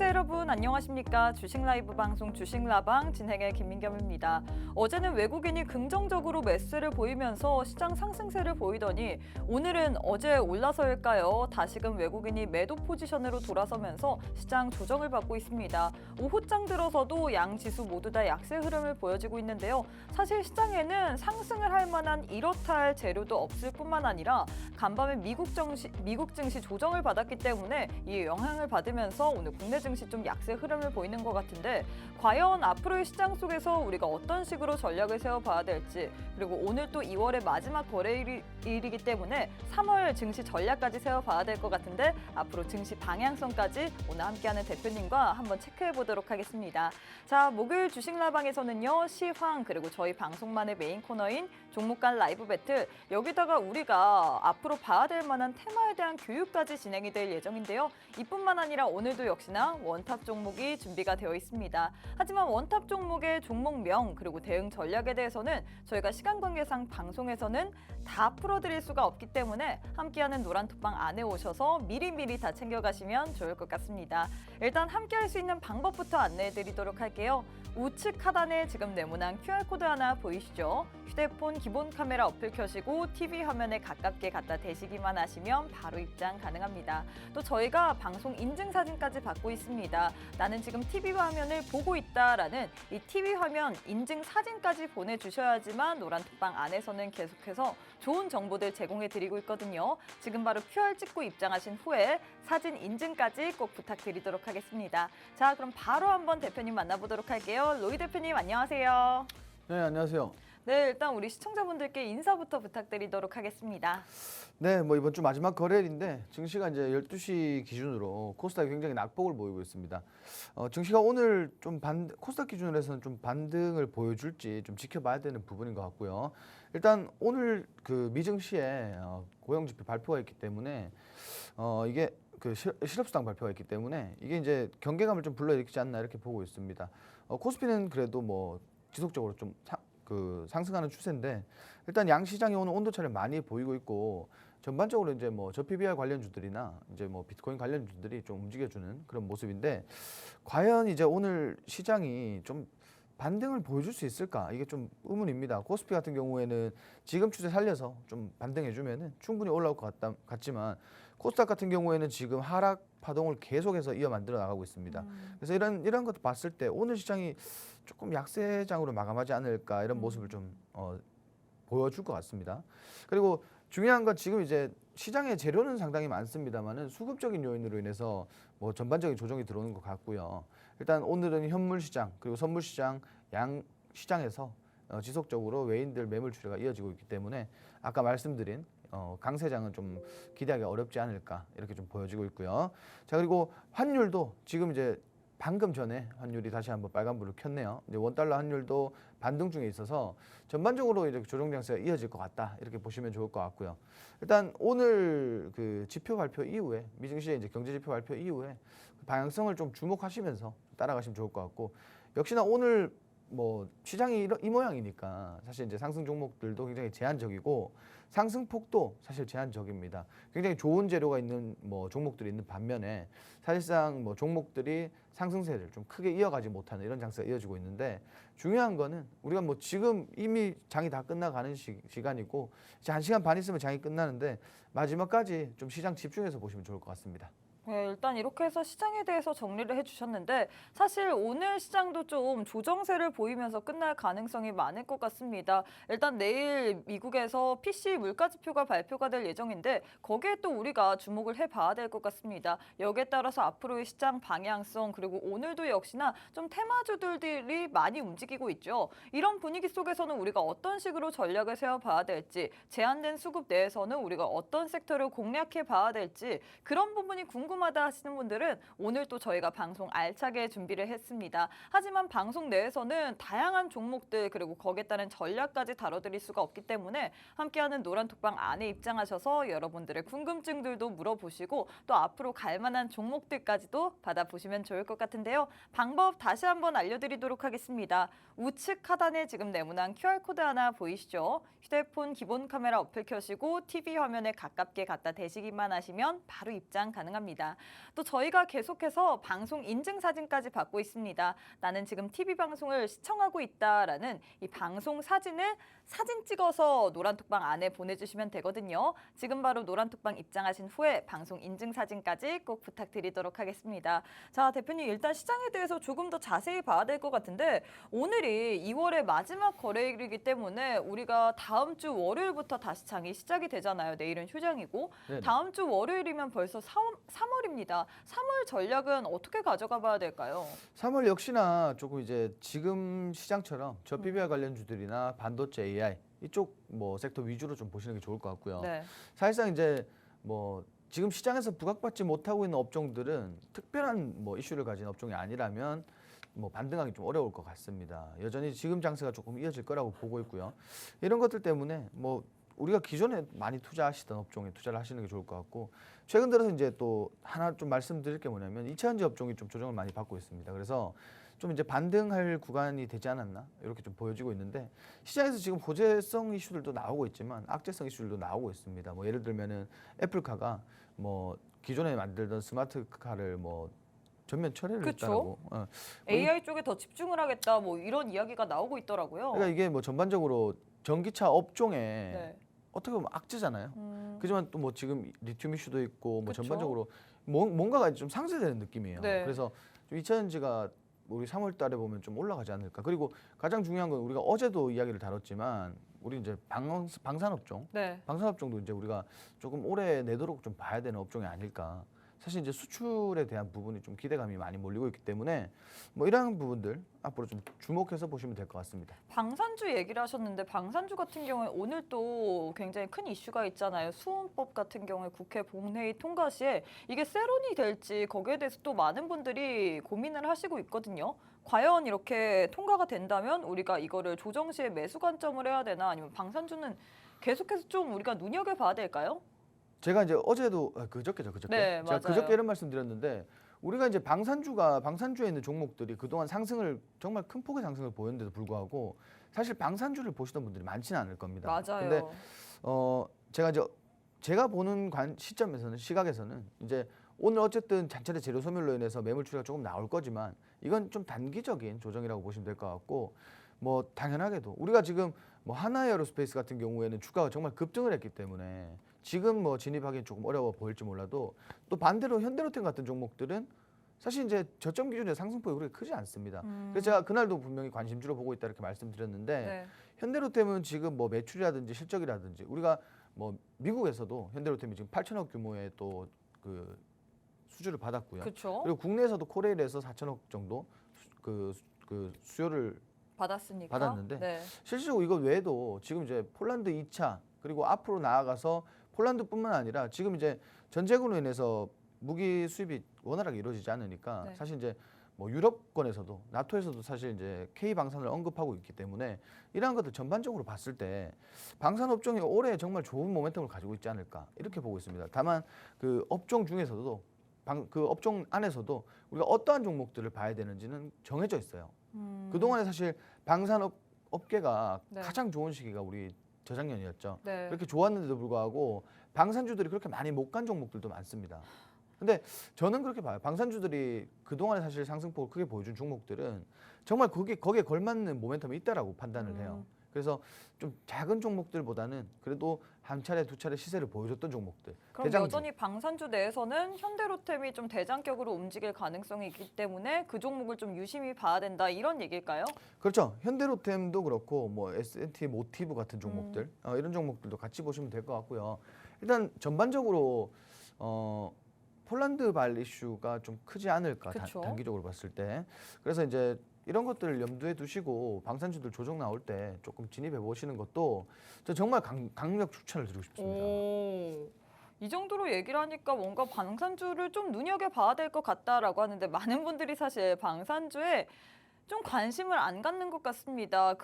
시청자 여러분 안녕하십니까. 주식 라이브 방송 주식라방 진행의 김민겸입니다. 어제는 외국인이 긍정적으로 매수세를 보이면서 시장 상승세를 보이더니 오늘은 어제 올라서일까요? 다시금 외국인이 매도 포지션으로 돌아서면서 시장 조정을 받고 있습니다. 오후장 들어서도 양 지수 모두 다 약세 흐름을 보여지고 있는데요. 사실 시장에는 상승을 할 만한 이렇다 할 재료도 없을 뿐만 아니라 간밤에 미국 증시 조정을 받았기 때문에 이 영향을 받으면서 오늘 국내 증시 좀 약세 흐름을 보이는 것 같은데 과연 앞으로의 시장 속에서 우리가 어떤 식으로 전략을 세워봐야 될지 그리고 오늘 또 2월의 마지막 거래일이기 때문에 3월 증시 전략까지 세워봐야 될 것 같은데 앞으로 증시 방향성까지 오늘 함께하는 대표님과 한번 체크해 보도록 하겠습니다. 자, 목요일 주식라방에서는요. 시황 그리고 저희 방송만의 메인 코너인 종목 간 라이브 배틀 여기다가 우리가 앞으로 봐야 될 만한 테마에 대한 교육까지 진행이 될 예정인데요. 이뿐만 아니라 오늘도 역시나 원탑 종목이 준비가 되어 있습니다. 하지만 원탑 종목의 종목명 그리고 대응 전략에 대해서는 저희가 시간 관계상 방송에서는 다 풀어드릴 수가 없기 때문에 함께하는 노란톡방 안에 오셔서 미리미리 다 챙겨가시면 좋을 것 같습니다. 일단 함께할 수 있는 방법부터 안내해드리도록 할게요. 우측 하단에 지금 네모난 QR코드 하나 보이시죠? 휴대폰 기본 카메라 어플 켜시고 TV 화면에 가깝게 갖다 대시기만 하시면 바로 입장 가능합니다. 또 저희가 방송 인증 사진까지 받고 있습니다. 나는 지금 TV 화면을 보고 있다라는 이 TV 화면 인증 사진까지 보내주셔야지만 노란톡방 안에서는 계속해서 좋은 정보들 제공해드리고 있거든요. 지금 바로 QR 찍고 입장하신 후에 사진 인증까지 꼭 부탁드리도록 하겠습니다. 자, 그럼 바로 한번 대표님 만나보도록 할게요. 로이 대표님 안녕하세요. 네, 안녕하세요. 네, 일단 우리 시청자분들께 인사부터 부탁드리도록 하겠습니다. 네, 이번 주 마지막 거래일인데 증시가 이제 12시 기준으로 코스닥이 굉장히 낙폭을 보이고 있습니다. 증시가 오늘 좀 코스닥 기준으로 해서는 좀 반등을 보여줄지 좀 지켜봐야 되는 부분인 것 같고요. 일단 오늘 그 미증시에 고용지표 발표가 있기 때문에 이게 그 실업수당 발표가 있기 때문에 이게 이제 경계감을 좀 불러일으키지 않나 이렇게 보고 있습니다. 코스피는 그래도 지속적으로 좀 상승하는 추세인데 일단 양 시장이 오늘 온도차를 많이 보이고 있고 전반적으로 이제 저 PBR 관련주들이나 이제 비트코인 관련주들이 좀 움직여주는 그런 모습인데 과연 이제 오늘 시장이 좀 반등을 보여줄 수 있을까 이게 좀 의문입니다. 코스피 같은 경우에는 지금 추세 살려서 좀 반등해주면은 충분히 올라올 것 같지만 코스닥 같은 경우에는 지금 하락 파동을 계속해서 이어 만들어 나가고 있습니다. 그래서 이런 것도 봤을 때 오늘 시장이 조금 약세장으로 마감하지 않을까 이런 모습을 좀 보여줄 것 같습니다. 그리고 중요한 건 지금 이제 시장의 재료는 상당히 많습니다만은 수급적인 요인으로 인해서 전반적인 조정이 들어오는 것 같고요. 일단 오늘은 현물 시장 그리고 선물 시장 양 시장에서 지속적으로 외인들 매물 추세가 이어지고 있기 때문에 아까 말씀드린 강세장은 좀 기대하기 어렵지 않을까 이렇게 좀 보여지고 있고요. 자, 그리고 환율도 지금 이제 방금 전에 환율이 다시 한번 빨간불을 켰네요. 이제 원달러 환율도 반등 중에 있어서 전반적으로 이렇게 조정 장세가 이어질 것 같다 이렇게 보시면 좋을 것 같고요. 일단 오늘 그 지표 발표 이후에 미증시의 이제 경제 지표 발표 이후에 방향성을 좀 주목하시면서 따라가시면 좋을 것 같고 역시나 오늘 시장이 이 모양이니까 사실 이제 상승 종목들도 굉장히 제한적이고 상승폭도 사실 제한적입니다. 굉장히 좋은 재료가 있는 종목들이 있는 반면에 사실상 종목들이 상승세를 좀 크게 이어가지 못하는 이런 장세가 이어지고 있는데 중요한 거는 우리가 지금 이미 장이 다 끝나가는 시간이고 이제 1시간 반 있으면 장이 끝나는데 마지막까지 좀 시장 집중해서 보시면 좋을 것 같습니다. 네, 일단 이렇게 해서 시장에 대해서 정리를 해주셨는데 사실 오늘 시장도 좀 조정세를 보이면서 끝날 가능성이 많을 것 같습니다. 일단 내일 미국에서 PC 물가지표가 발표가 될 예정인데 거기에 또 우리가 주목을 해봐야 될 것 같습니다. 여기에 따라서 앞으로의 시장 방향성 그리고 오늘도 역시나 좀 테마주들이 많이 움직이고 있죠. 이런 분위기 속에서는 우리가 어떤 식으로 전략을 세워봐야 될지 제한된 수급 내에서는 우리가 어떤 섹터를 공략해봐야 될지 그런 부분이 궁금합니다. 궁금하다 하시는 분들은 오늘 또 저희가 방송 알차게 준비를 했습니다. 하지만 방송 내에서는 다양한 종목들 그리고 거기에 따른 전략까지 다뤄드릴 수가 없기 때문에 함께하는 노란톡방 안에 입장하셔서 여러분들의 궁금증들도 물어보시고 또 앞으로 갈 만한 종목들까지도 받아보시면 좋을 것 같은데요. 방법 다시 한번 알려드리도록 하겠습니다. 우측 하단에 지금 네모난 QR코드 하나 보이시죠? 휴대폰 기본 카메라 어플 켜시고 TV 화면에 가깝게 갖다 대시기만 하시면 바로 입장 가능합니다. 있습니다. 또 저희가 계속해서 방송 인증 사진까지 받고 있습니다. 나는 지금 TV 방송을 시청하고 있다라는 이 방송 사진을 사진 찍어서 노란톡방 안에 보내주시면 되거든요. 지금 바로 노란톡방 입장하신 후에 방송 인증 사진까지 꼭 부탁드리도록 하겠습니다. 자, 대표님 일단 시장에 대해서 조금 더 자세히 봐야 될 것 같은데 오늘이 2월의 마지막 거래일이기 때문에 우리가 다음 주 월요일부터 다시 장이 시작이 되잖아요. 내일은 휴장이고 네네. 다음 주 월요일이면 벌써 3월입니다. 3월 전략은 어떻게 가져가 봐야 될까요? 3월 역시나 조금 이제 지금 시장처럼 저PBR 관련주들이나 반도체 AI 이쪽 뭐 섹터 위주로 좀 보시는 게 좋을 것 같고요. 네. 사실상 이제 뭐 지금 시장에서 부각받지 못하고 있는 업종들은 특별한 뭐 이슈를 가진 업종이 아니라면 뭐 반등하기 좀 어려울 것 같습니다. 여전히 지금 장세가 조금 이어질 거라고 보고 있고요. 이런 것들 때문에 뭐 우리가 기존에 많이 투자하시던 업종에 투자를 하시는 게 좋을 것 같고 최근 들어서 이제 또 하나 좀 말씀드릴 게 뭐냐면 2차전지 업종이 좀 조정을 많이 받고 있습니다. 그래서 좀 이제 반등할 구간이 되지 않았나 이렇게 좀 보여지고 있는데 시장에서 지금 호재성 이슈들도 나오고 있지만 악재성 이슈들도 나오고 있습니다. 뭐 예를 들면은 애플카가 뭐 기존에 만들던 스마트카를 뭐 전면 철회를 그쵸. 했다라고. AI 쪽에 더 집중을 하겠다 뭐 이런 이야기가 나오고 있더라고요. 그러니까 이게 뭐 전반적으로 전기차 업종에 네. 어떻게 보면 악재잖아요. 음, 그지만 또 뭐 지금 리튬 이슈도 있고 뭐 그쵸. 전반적으로 뭔가가 좀 상쇄되는 느낌이에요. 네. 그래서 좀 2차전지가 우리 3월 달에 보면 좀 올라가지 않을까. 그리고 가장 중요한 건 우리가 어제도 이야기를 다뤘지만 우리 이제 방산업종, 네. 방산업종도 이제 우리가 조금 올해 내도록 좀 봐야 되는 업종이 아닐까. 사실 이제 수출에 대한 부분이 좀 기대감이 많이 몰리고 있기 때문에 뭐 이러한 부분들 앞으로 좀 주목해서 보시면 될 것 같습니다. 방산주 얘기를 하셨는데 방산주 같은 경우에 오늘 또 굉장히 큰 이슈가 있잖아요. 수원법 같은 경우에 국회 본회의 통과 시에 이게 세론이 될지 거기에 대해서 또 많은 분들이 고민을 하시고 있거든요. 과연 이렇게 통과가 된다면 우리가 이거를 조정 시에 매수 관점을 해야 되나 아니면 방산주는 계속해서 좀 우리가 눈여겨봐야 될까요? 제가 이제 어제도 그저께죠. 네, 제가 맞아요. 그저께 이런 말씀드렸는데 우리가 이제 방산주에 있는 종목들이 그동안 상승을 정말 큰 폭의 상승을 보였는데도 불구하고 사실 방산주를 보시던 분들이 많지는 않을 겁니다. 맞아요. 근데 제가 보는 시점에서는 시각에서는 이제 오늘 어쨌든 잔차례 재료 소멸로 인해서 매물 추이가 조금 나올 거지만 이건 좀 단기적인 조정이라고 보시면 될 것 같고 뭐 당연하게도 우리가 지금 뭐 하나에어로스페이스 같은 경우에는 주가가 정말 급등을 했기 때문에 지금 뭐 진입하기는 조금 어려워 보일지 몰라도 또 반대로 현대로템 같은 종목들은 사실 이제 저점 기준의 상승폭이 그렇게 크지 않습니다. 그래서 제가 그날도 분명히 관심주로 보고 있다 이렇게 말씀드렸는데 네. 현대로템은 지금 뭐 매출이라든지 실적이라든지 우리가 뭐 미국에서도 현대로템이 지금 8천억 규모의 또 그 수주를 받았고요. 그렇죠. 그리고 국내에서도 코레일에서 4천억 정도 그 수요를 받았으니까. 받았는데 네. 실질적으로 이거 외에도 지금 이제 폴란드 2차 그리고 앞으로 나아가서 폴란드뿐만 아니라 지금 이제 전쟁으로 인해서 무기 수입이 원활하게 이루어지지 않으니까 네. 사실 이제 뭐 유럽권에서도 나토에서도 사실 이제 K 방산을 언급하고 있기 때문에 이러한 것들 전반적으로 봤을 때 방산 업종이 올해 정말 좋은 모멘텀을 가지고 있지 않을까 이렇게 보고 있습니다. 다만 그 업종 중에서도 그 업종 안에서도 우리가 어떠한 종목들을 봐야 되는지는 정해져 있어요. 그동안에 사실 업계가 네. 가장 좋은 시기가 우리 저작년이었죠. 네. 그렇게 좋았는데도 불구하고 방산주들이 그렇게 많이 못 간 종목들도 많습니다. 근데 저는 그렇게 봐요. 방산주들이 그동안에 사실 상승폭을 크게 보여준 종목들은 정말 거기에 걸맞는 모멘텀이 있다라고 판단을 해요. 그래서 좀 작은 종목들보다는 그래도 한 차례 두 차례 시세를 보여줬던 종목들. 그럼 대장주. 여전히 방산주 내에서는 현대로템이 좀 대장격으로 움직일 가능성이 있기 때문에 그 종목을 좀 유심히 봐야 된다 이런 얘기일까요? 그렇죠. 현대로템도 그렇고 뭐 S&T 모티브 같은 종목들 이런 종목들도 같이 보시면 될 것 같고요. 일단 전반적으로 폴란드발 이슈가 좀 크지 않을까 그쵸. 단기적으로 봤을 때. 그래서 이제 이런 것들을 염두에 두시고 방산주들 조정 나올 때 조금 진입해 보시는 것도 저 정말 강력 추천을 드리고 싶습니다. 오, 이 정도로 얘기를 하니까 뭔가 방산주를 좀 눈여겨봐야 될 것 같다라고 하는데 많은 분들이 사실 방산주에 좀 관심을 안 갖는 것 같습니다.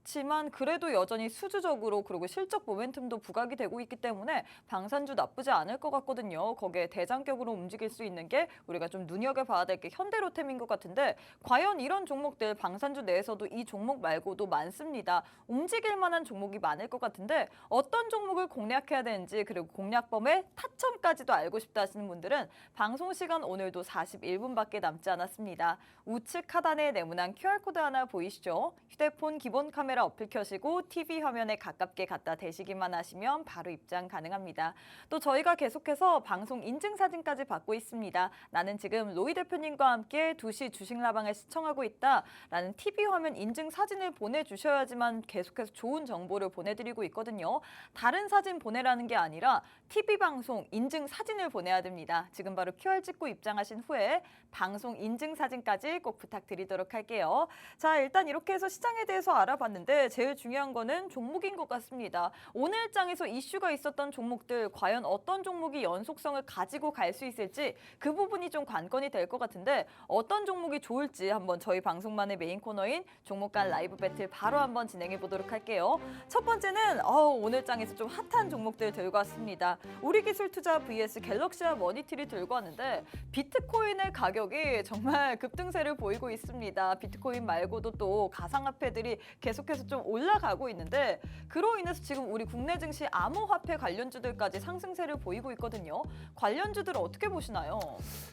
그렇지만 그래도 여전히 수주적으로 그리고 실적 모멘텀도 부각이 되고 있기 때문에 방산주 나쁘지 않을 것 같거든요. 거기에 대장격으로 움직일 수 있는 게 우리가 좀 눈여겨봐야 될 게 현대로템인 것 같은데 과연 이런 종목들 방산주 내에서도 이 종목 말고도 많습니다. 움직일 만한 종목이 많을 것 같은데 어떤 종목을 공략해야 되는지 그리고 공략범의 타점까지도 알고 싶다 하시는 분들은 방송 시간 오늘도 41분밖에 남지 않았습니다. 우측 하단에 네모난 QR코드 하나 보이시죠? 휴대폰 기본 카메라 어플 켜시고 TV 화면에 가깝게 갖다 대시기만 하시면 바로 입장 가능합니다. 또 저희가 계속해서 방송 인증사진까지 받고 있습니다. 나는 지금 로이 대표님과 함께 2시 주식라방을 시청하고 있다라는 TV 화면 인증사진을 보내주셔야지만 계속해서 좋은 정보를 보내드리고 있거든요. 다른 사진 보내라는 게 아니라 TV 방송 인증사진을 보내야 됩니다. 지금 바로 QR 찍고 입장하신 후에 방송 인증사진까지 꼭 부탁드리도록 할게요. 자, 일단 이렇게 해서 시장에 대해서 알아봤는데 제일 중요한 거는 종목인 것 같습니다. 오늘 장에서 이슈가 있었던 종목들 과연 어떤 종목이 연속성을 가지고 갈 수 있을지 그 부분이 좀 관건이 될 것 같은데 어떤 종목이 좋을지 한번 저희 방송만의 메인 코너인 종목 간 라이브 배틀 바로 한번 진행해 보도록 할게요. 첫 번째는 오늘 장에서 좀 핫한 종목들 들고 왔습니다. 우리기술투자 vs 갤럭시와 머니트리 들고 왔는데 비트코인의 가격이 정말 급등세를 보이고 있습니다. 비트코인 말고도 또 가상화폐들이 계속해서 좀 올라가고 있는데 그로 인해서 지금 우리 국내 증시 암호화폐 관련주들까지 상승세를 보이고 있거든요. 관련주들을 어떻게 보시나요?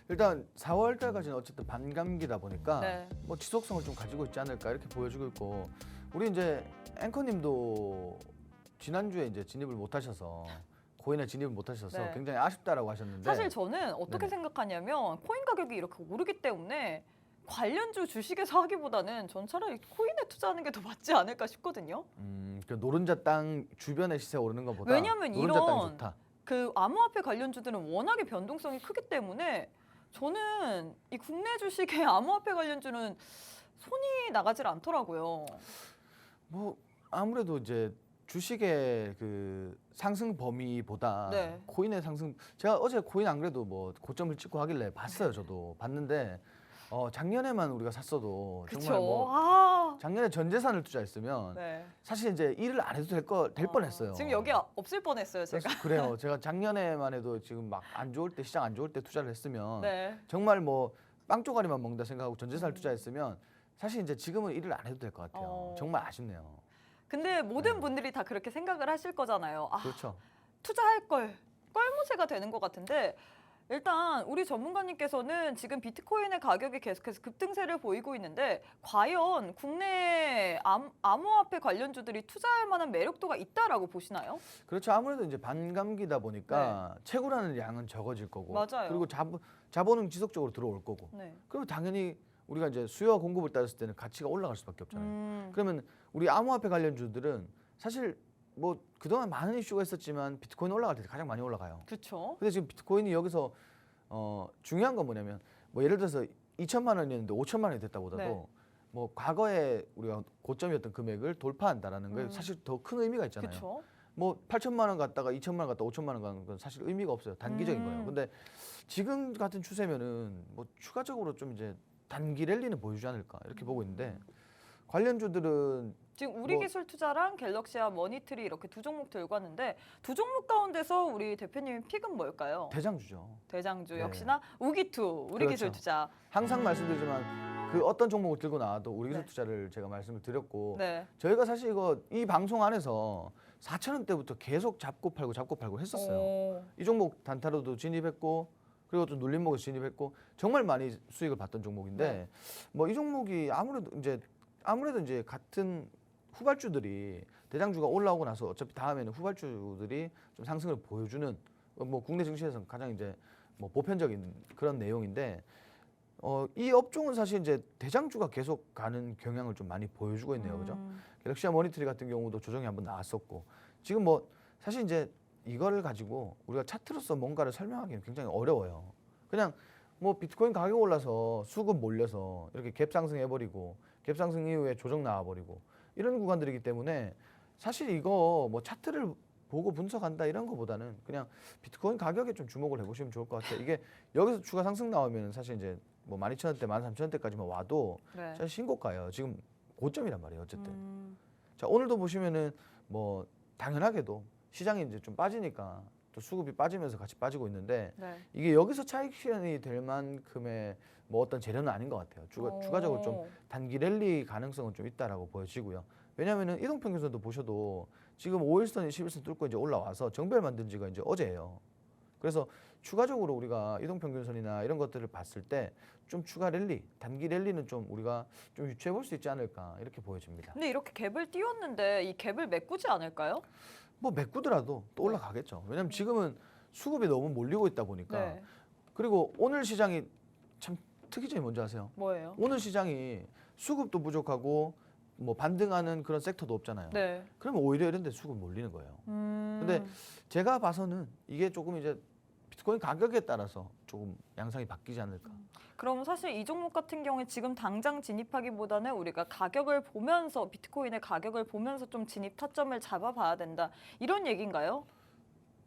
일단 4월 달까지는 어쨌든 반감기다 보니까 네. 뭐 지속성을 좀 가지고 있지 않을까 이렇게 보여지고 있고 우리 이제 앵커님도 지난주에 이제 진입을 못 하셔서 코인에 진입을 못 하셔서 네. 굉장히 아쉽다라고 하셨는데 사실 저는 어떻게 네네. 생각하냐면 코인 가격이 이렇게 오르기 때문에 관련주 주식에서 하기보다는 전 차라리 코인에 투자하는 게 더 맞지 않을까 싶거든요. 그 노른자 땅 주변의 시세 오르는 것보다 왜냐면 노른자 땅이 이런 좋다. 그 암호화폐 관련주들은 워낙에 변동성이 크기 때문에 저는 이 국내 주식의 암호화폐 관련주는 손이 나가질 않더라고요. 뭐 아무래도 이제 주식의 그 상승 범위보다 네. 코인의 상승 제가 어제 코인 안 그래도 뭐 고점을 찍고 하길래 봤어요. 저도 봤는데 작년에만 우리가 샀어도 정말 그쵸? 뭐 작년에 전 재산을 투자했으면 네. 사실 이제 일을 안 해도 될 뻔했어요. 지금 여기 없을 뻔했어요, 제가. 그래서 그래요. 제가 작년에만 해도 지금 막 안 좋을 때 시장 안 좋을 때 투자를 했으면 네. 정말 뭐 빵 조가리만 먹는다 생각하고 전 재산을 투자했으면 사실 이제 지금은 일을 안 해도 될 것 같아요. 정말 아쉽네요. 근데 모든 분들이 다 그렇게 생각을 하실 거잖아요. 그렇죠. 투자할 걸 껄무새가 되는 것 같은데 일단 우리 전문가님께서는 지금 비트코인의 가격이 계속해서 급등세를 보이고 있는데 과연 국내 암호화폐 관련주들이 투자할 만한 매력도가 있다라고 보시나요? 그렇죠. 아무래도 이제 반감기다 보니까 채굴하는 양은 적어질 거고, 맞아요. 그리고 자본은 지속적으로 들어올 거고, 네. 그리고 당연히 우리가 이제 수요와 공급을 따졌을 때는 가치가 올라갈 수밖에 없잖아요. 그러면 우리 암호화폐 관련주들은 사실 뭐 그동안 많은 이슈가 있었지만 비트코인 올라갈 때 가장 많이 올라가요. 그렇죠. 근데 지금 비트코인이 여기서 중요한 건 뭐냐면 뭐 예를 들어서 2천만 원이었는데 5천만 원이 됐다 보다도 네. 뭐 과거에 우리가 고점이었던 금액을 돌파한다라는 게 사실 더 큰 의미가 있잖아요. 그렇죠. 뭐 8천만 원 갔다가 2천만 원 갔다가 5천만 원 가는 건 사실 의미가 없어요. 단기적인 거예요. 근데 지금 같은 추세면은 뭐 추가적으로 좀 이제 단기 랠리는 보여주지 않을까 이렇게 보고 있는데 관련주들은 지금 우리기술투자랑 갤럭시와 머니트리 이렇게 두 종목 들고 왔는데 두 종목 가운데서 우리 대표님 픽은 뭘까요? 대장주죠. 대장주 네. 역시나 우기투 우리기술투자. 항상 말씀드리지만 그 어떤 종목을 들고 나와도 우리기술투자를 제가 말씀을 드렸고 네. 저희가 사실 이 방송 안에서 4천 원대부터 계속 잡고 팔고 했었어요. 이 종목 단타로도 진입했고 그리고 또 눌림목에서 진입했고 정말 많이 수익을 봤던 종목인데 뭐 이 종목이 아무래도 이제 같은 후발주들이 대장주가 올라오고 나서 어차피 다음에는 후발주들이 좀 상승을 보여주는 뭐 국내 증시에서는 가장 이제 뭐 보편적인 그런 내용인데 이 업종은 사실 이제 대장주가 계속 가는 경향을 좀 많이 보여주고 있네요, 그죠? 갤럭시와 머니터리 같은 경우도 조정이 한번 나왔었고 지금 뭐 사실 이제 이거를 가지고 우리가 차트로서 뭔가를 설명하기는 굉장히 어려워요. 그냥 뭐 비트코인 가격 올라서 수급 몰려서 이렇게 갭 상승해버리고 갭 상승 이후에 조정 나와버리고 이런 구간들이기 때문에 사실 이거 뭐 차트를 보고 분석한다 이런 거보다는 그냥 비트코인 가격에 좀 주목을 해보시면 좋을 것 같아요. 이게 여기서 추가 상승 나오면 사실 이제 뭐 12,000원대, 13,000원대까지만 와도 사실 신고가예요. 지금 고점이란 말이에요. 어쨌든. 자, 오늘도 보시면은 뭐 당연하게도 시장이 이제 좀 빠지니까 또 수급이 빠지면서 같이 빠지고 있는데 네. 이게 여기서 차익 실현이 될 만큼의 뭐 어떤 재료는 아닌 것 같아요. 추가적으로 좀 단기 랠리 가능성은 좀 있다라고 보여지고요. 왜냐하면은 이동평균선도 보셔도 지금 5일선, 21선 뚫고 이제 올라와서 정배를 만든 지가 이제 어제예요. 그래서 추가적으로 우리가 이동평균선이나 이런 것들을 봤을 때 좀 추가 랠리, 단기 랠리는 좀 우리가 좀 유추해 볼 수 있지 않을까 이렇게 보여집니다. 근데 이렇게 갭을 띄웠는데 이 갭을 메꾸지 않을까요? 뭐 메꾸더라도 또 올라가겠죠. 왜냐하면 지금은 수급이 너무 몰리고 있다 보니까. 네. 그리고 오늘 시장이 참 특이점이 뭔지 아세요? 뭐예요? 오늘 시장이 수급도 부족하고 뭐 반등하는 그런 섹터도 없잖아요. 네. 그러면 오히려 이런 데 수급 몰리는 거예요. 근데 제가 봐서는 이게 조금 이제 비트코인 가격에 따라서 조금 양상이 바뀌지 않을까. 그럼 사실 이 종목 같은 경우에 지금 당장 진입하기보다는 우리가 가격을 보면서 비트코인의 가격을 보면서 좀 진입 타점을 잡아봐야 된다. 이런 얘기인가요?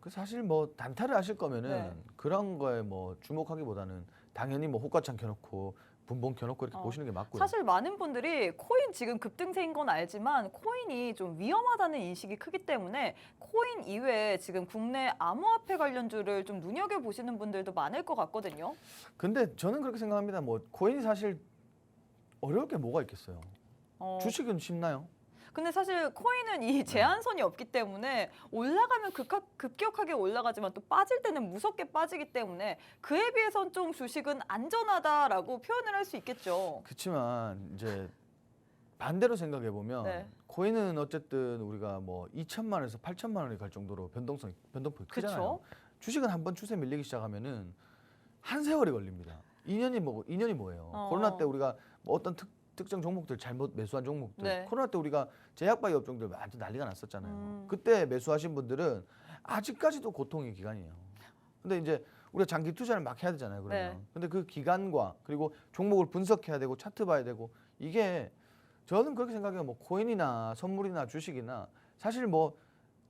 그 사실 뭐 단타를 하실 거면은 네. 그런 거에 뭐 주목하기보다는 당연히 뭐 호가창 켜놓고 분봉 켜놓고 이렇게 보시는 게 맞고요. 사실 많은 분들이 코인 지금 급등세인 건 알지만 코인이 좀 위험하다는 인식이 크기 때문에 코인 이외에 지금 국내 암호화폐 관련주를 좀 눈여겨보시는 분들도 많을 것 같거든요. 근데 저는 그렇게 생각합니다. 뭐 코인이 사실 어려울 게 뭐가 있겠어요. 어, 주식은 쉽나요? 근데 사실 코인은 이 제한선이 없기 때문에 올라가면 급격하게 올라가지만 또 빠질 때는 무섭게 빠지기 때문에 그에 비해선 좀 주식은 안전하다라고 표현을 할 수 있겠죠. 그렇지만 이제 반대로 생각해 보면 네. 코인은 어쨌든 우리가 뭐 2천만 원에서 8천만 원이 갈 정도로 변동폭이 크잖아요. 그쵸? 주식은 한번 추세 밀리기 시작하면은 한 세월이 걸립니다. 2년이 뭐예요? 어. 코로나 때 우리가 뭐 어떤 특정 종목들 잘못 매수한 종목들 네. 코로나 때 우리가 제약바이 업종들 완전 난리가 났었잖아요. 음. 그때 매수하신 분들은 아직까지도 고통의 기간이에요. 근데 이제 우리가 장기 투자를 막 해야 되잖아요. 그러면. 네. 근데 그 기간과 그리고 종목을 분석해야 되고 차트 봐야 되고 이게 저는 그렇게 생각해요. 뭐 코인이나 선물이나 주식이나 사실 뭐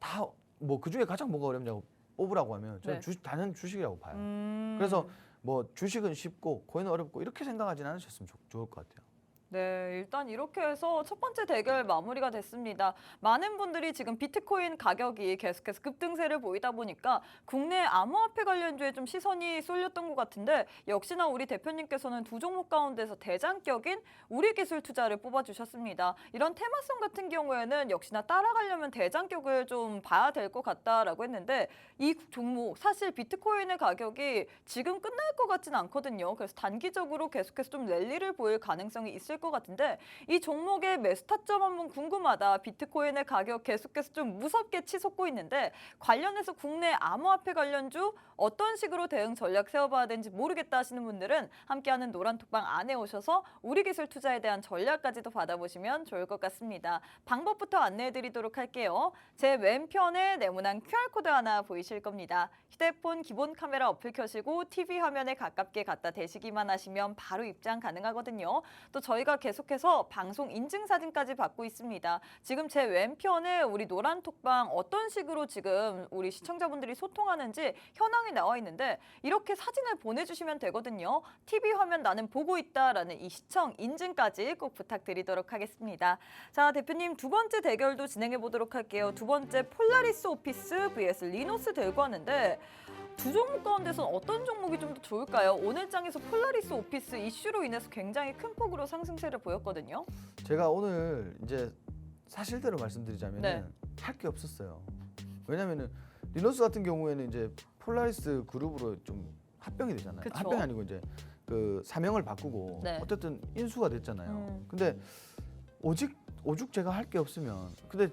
다 뭐 그중에 가장 뭐가 어렵냐고 뽑으라고 하면 저는 네. 단연 주식이라고 봐요. 음. 그래서 뭐 주식은 쉽고 코인은 어렵고 이렇게 생각하지는 않으셨으면 좋을 것 같아요. 네, 일단 이렇게 해서 첫 번째 대결 마무리가 됐습니다. 많은 분들이 지금 비트코인 가격이 계속해서 급등세를 보이다 보니까 국내 암호화폐 관련주에 좀 시선이 쏠렸던 것 같은데 역시나 우리 대표님께서는 두 종목 가운데서 대장격인 우리기술 투자를 뽑아주셨습니다. 이런 테마성 같은 경우에는 역시나 따라가려면 대장격을 좀 봐야 될 것 같다라고 했는데 이 종목 사실 비트코인의 가격이 지금 끝날 것 같진 않거든요. 그래서 단기적으로 계속해서 좀 랠리를 보일 가능성이 있을 것 같은데 이 종목의 매수 타점 한번 궁금하다. 비트코인의 가격 계속해서 좀 무섭게 치솟고 있는데 관련해서 국내 암호화폐 관련주 어떤 식으로 대응 전략 세워봐야 되는지 모르겠다 하시는 분들은 함께하는 노란톡방 안에 오셔서 우리기술 투자에 대한 전략까지도 받아보시면 좋을 것 같습니다. 방법부터 안내해드리도록 할게요. 제 왼편에 네모난 QR코드 하나 보이실 겁니다. 휴대폰 기본 카메라 어플 켜시고 TV 화면에 가깝게 갖다 대시기만 하시면 바로 입장 가능하거든요. 또 저희가 계속해서 방송 인증사진까지 받고 있습니다. 지금 제 왼편에 우리 노란톡방 어떤 식으로 지금 우리 시청자분들이 소통하는지 현황이 나와 있는데 이렇게 사진을 보내주시면 되거든요. TV 화면 나는 보고 있다라는 이 시청 인증까지 꼭 부탁드리도록 하겠습니다. 자, 대표님 두 번째 대결도 진행해 보도록 할게요. 두 번째 폴라리스 오피스 vs 리노스 들고 왔는데 두 종목 가운데서는 어떤 종목이 좀 더 좋을까요? 오늘 장에서 폴라리스 오피스 이슈로 인해서 굉장히 큰 폭으로 상승세를 보였거든요. 제가 오늘 이제 사실대로 말씀드리자면 네. 할 게 없었어요. 왜냐면은 리노스 같은 경우에는 이제 폴라리스 그룹으로 좀 합병이 되잖아요. 그쵸. 합병이 아니고 이제 그 사명을 바꾸고 네. 어쨌든 인수가 됐잖아요. 음. 근데 오죽 제가 할 게 없으면 근데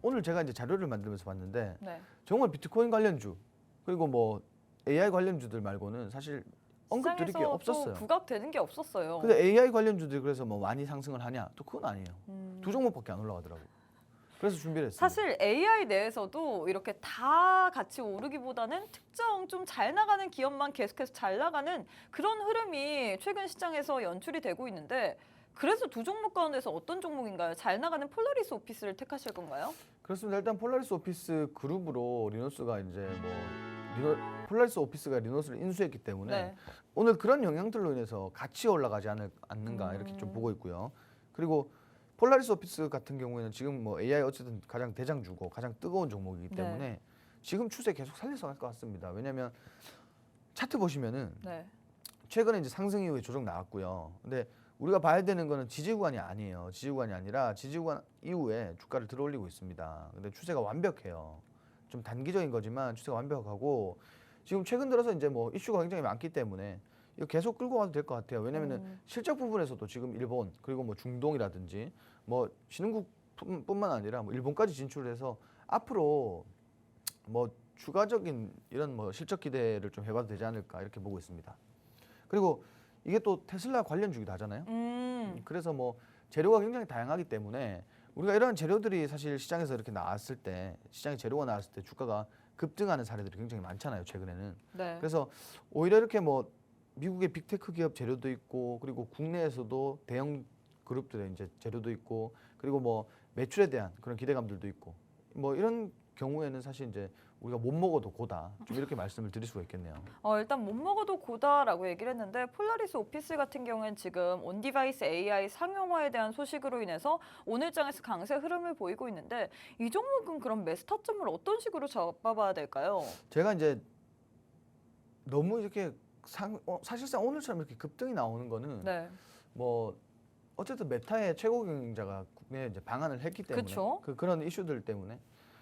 오늘 제가 이제 자료를 만들면서 봤는데 네. 정말 비트코인 관련주 그리고 뭐 AI 관련주들 말고는 사실 언급드릴 게 시장에서 없었어요. 또 부각되는 게 없었어요. 근데 AI 관련주들이 그래서 뭐 많이 상승을 하냐? 또 그건 아니에요. 두 종목밖에 안 올라가더라고요. 그래서 준비를 했어요. 사실 AI 내에서도 이렇게 다 같이 오르기보다는 특정 좀 잘 나가는 기업만 계속해서 잘 나가는 그런 흐름이 최근 시장에서 연출이 되고 있는데 그래서 두 종목 가운데서 어떤 종목인가요? 잘 나가는 폴라리스 오피스를 택하실 건가요? 그렇습니다. 일단 폴라리스 오피스 그룹으로 리노스가 이제 뭐 폴라리스 오피스가 리노스를 인수했기 때문에 네. 오늘 그런 영향들로 인해서 같이 올라가지 않는가 이렇게 좀 음. 보고 있고요. 그리고 폴라리스 오피스 같은 경우에는 지금 뭐 AI 어쨌든 가장 대장주고 가장 뜨거운 종목이기 때문에 네. 지금 추세 계속 살려서 갈 것 같습니다. 왜냐하면 차트 보시면은 네. 최근에 이제 상승 이후에 조정 나왔고요. 근데 우리가 봐야 되는 거는 지지 구간이 아니에요. 지지 구간이 아니라 지지 구간 이후에 주가를 들어올리고 있습니다. 근데 추세가 완벽해요. 좀 단기적인 거지만 추세가 완벽하고 지금 최근 들어서 이제 뭐 이슈가 굉장히 많기 때문에 이거 계속 끌고 가도 될 것 같아요. 왜냐면은 실적 부분에서도 지금 일본 그리고 뭐 중동이라든지 뭐 신흥국뿐만 아니라 뭐 일본까지 진출해서 앞으로 뭐 추가적인 이런 뭐 실적 기대를 좀 해봐도 되지 않을까 이렇게 보고 있습니다. 그리고 이게 또 테슬라 관련주기도 하잖아요. 그래서 뭐 재료가 굉장히 다양하기 때문에 우리가 이런 재료들이 사실 시장에서 이렇게 나왔을 때 시장에 재료가 나왔을 때 주가가 급등하는 사례들이 굉장히 많잖아요. 최근에는. 네. 그래서 오히려 이렇게 뭐 미국의 빅테크 기업 재료도 있고 그리고 국내에서도 대형 그룹들의 이제 재료도 있고 그리고 뭐 매출에 대한 그런 기대감들도 있고 뭐 이런 경우에는 사실 이제 우리가 못 먹어도 고다 좀 이렇게 말씀을 드릴 수가 있겠네요. 일단 못 먹어도 고다라고 얘기를 했는데 폴라리스 오피스 같은 경우에는 지금 온디바이스 AI 상용화에 대한 소식으로 인해서 오늘장에서 강세 흐름을 보이고 있는데 이 종목은 그럼 매수 타점을 어떤 식으로 잡아봐야 될까요? 제가 이제 너무 이렇게 사실상 오늘처럼 이렇게 급등이 나오는 거는 네. 뭐 어쨌든 메타의 최고 경영자가 국내에 이제 방한을 했기 때문에 그쵸. 그런 이슈들 때문에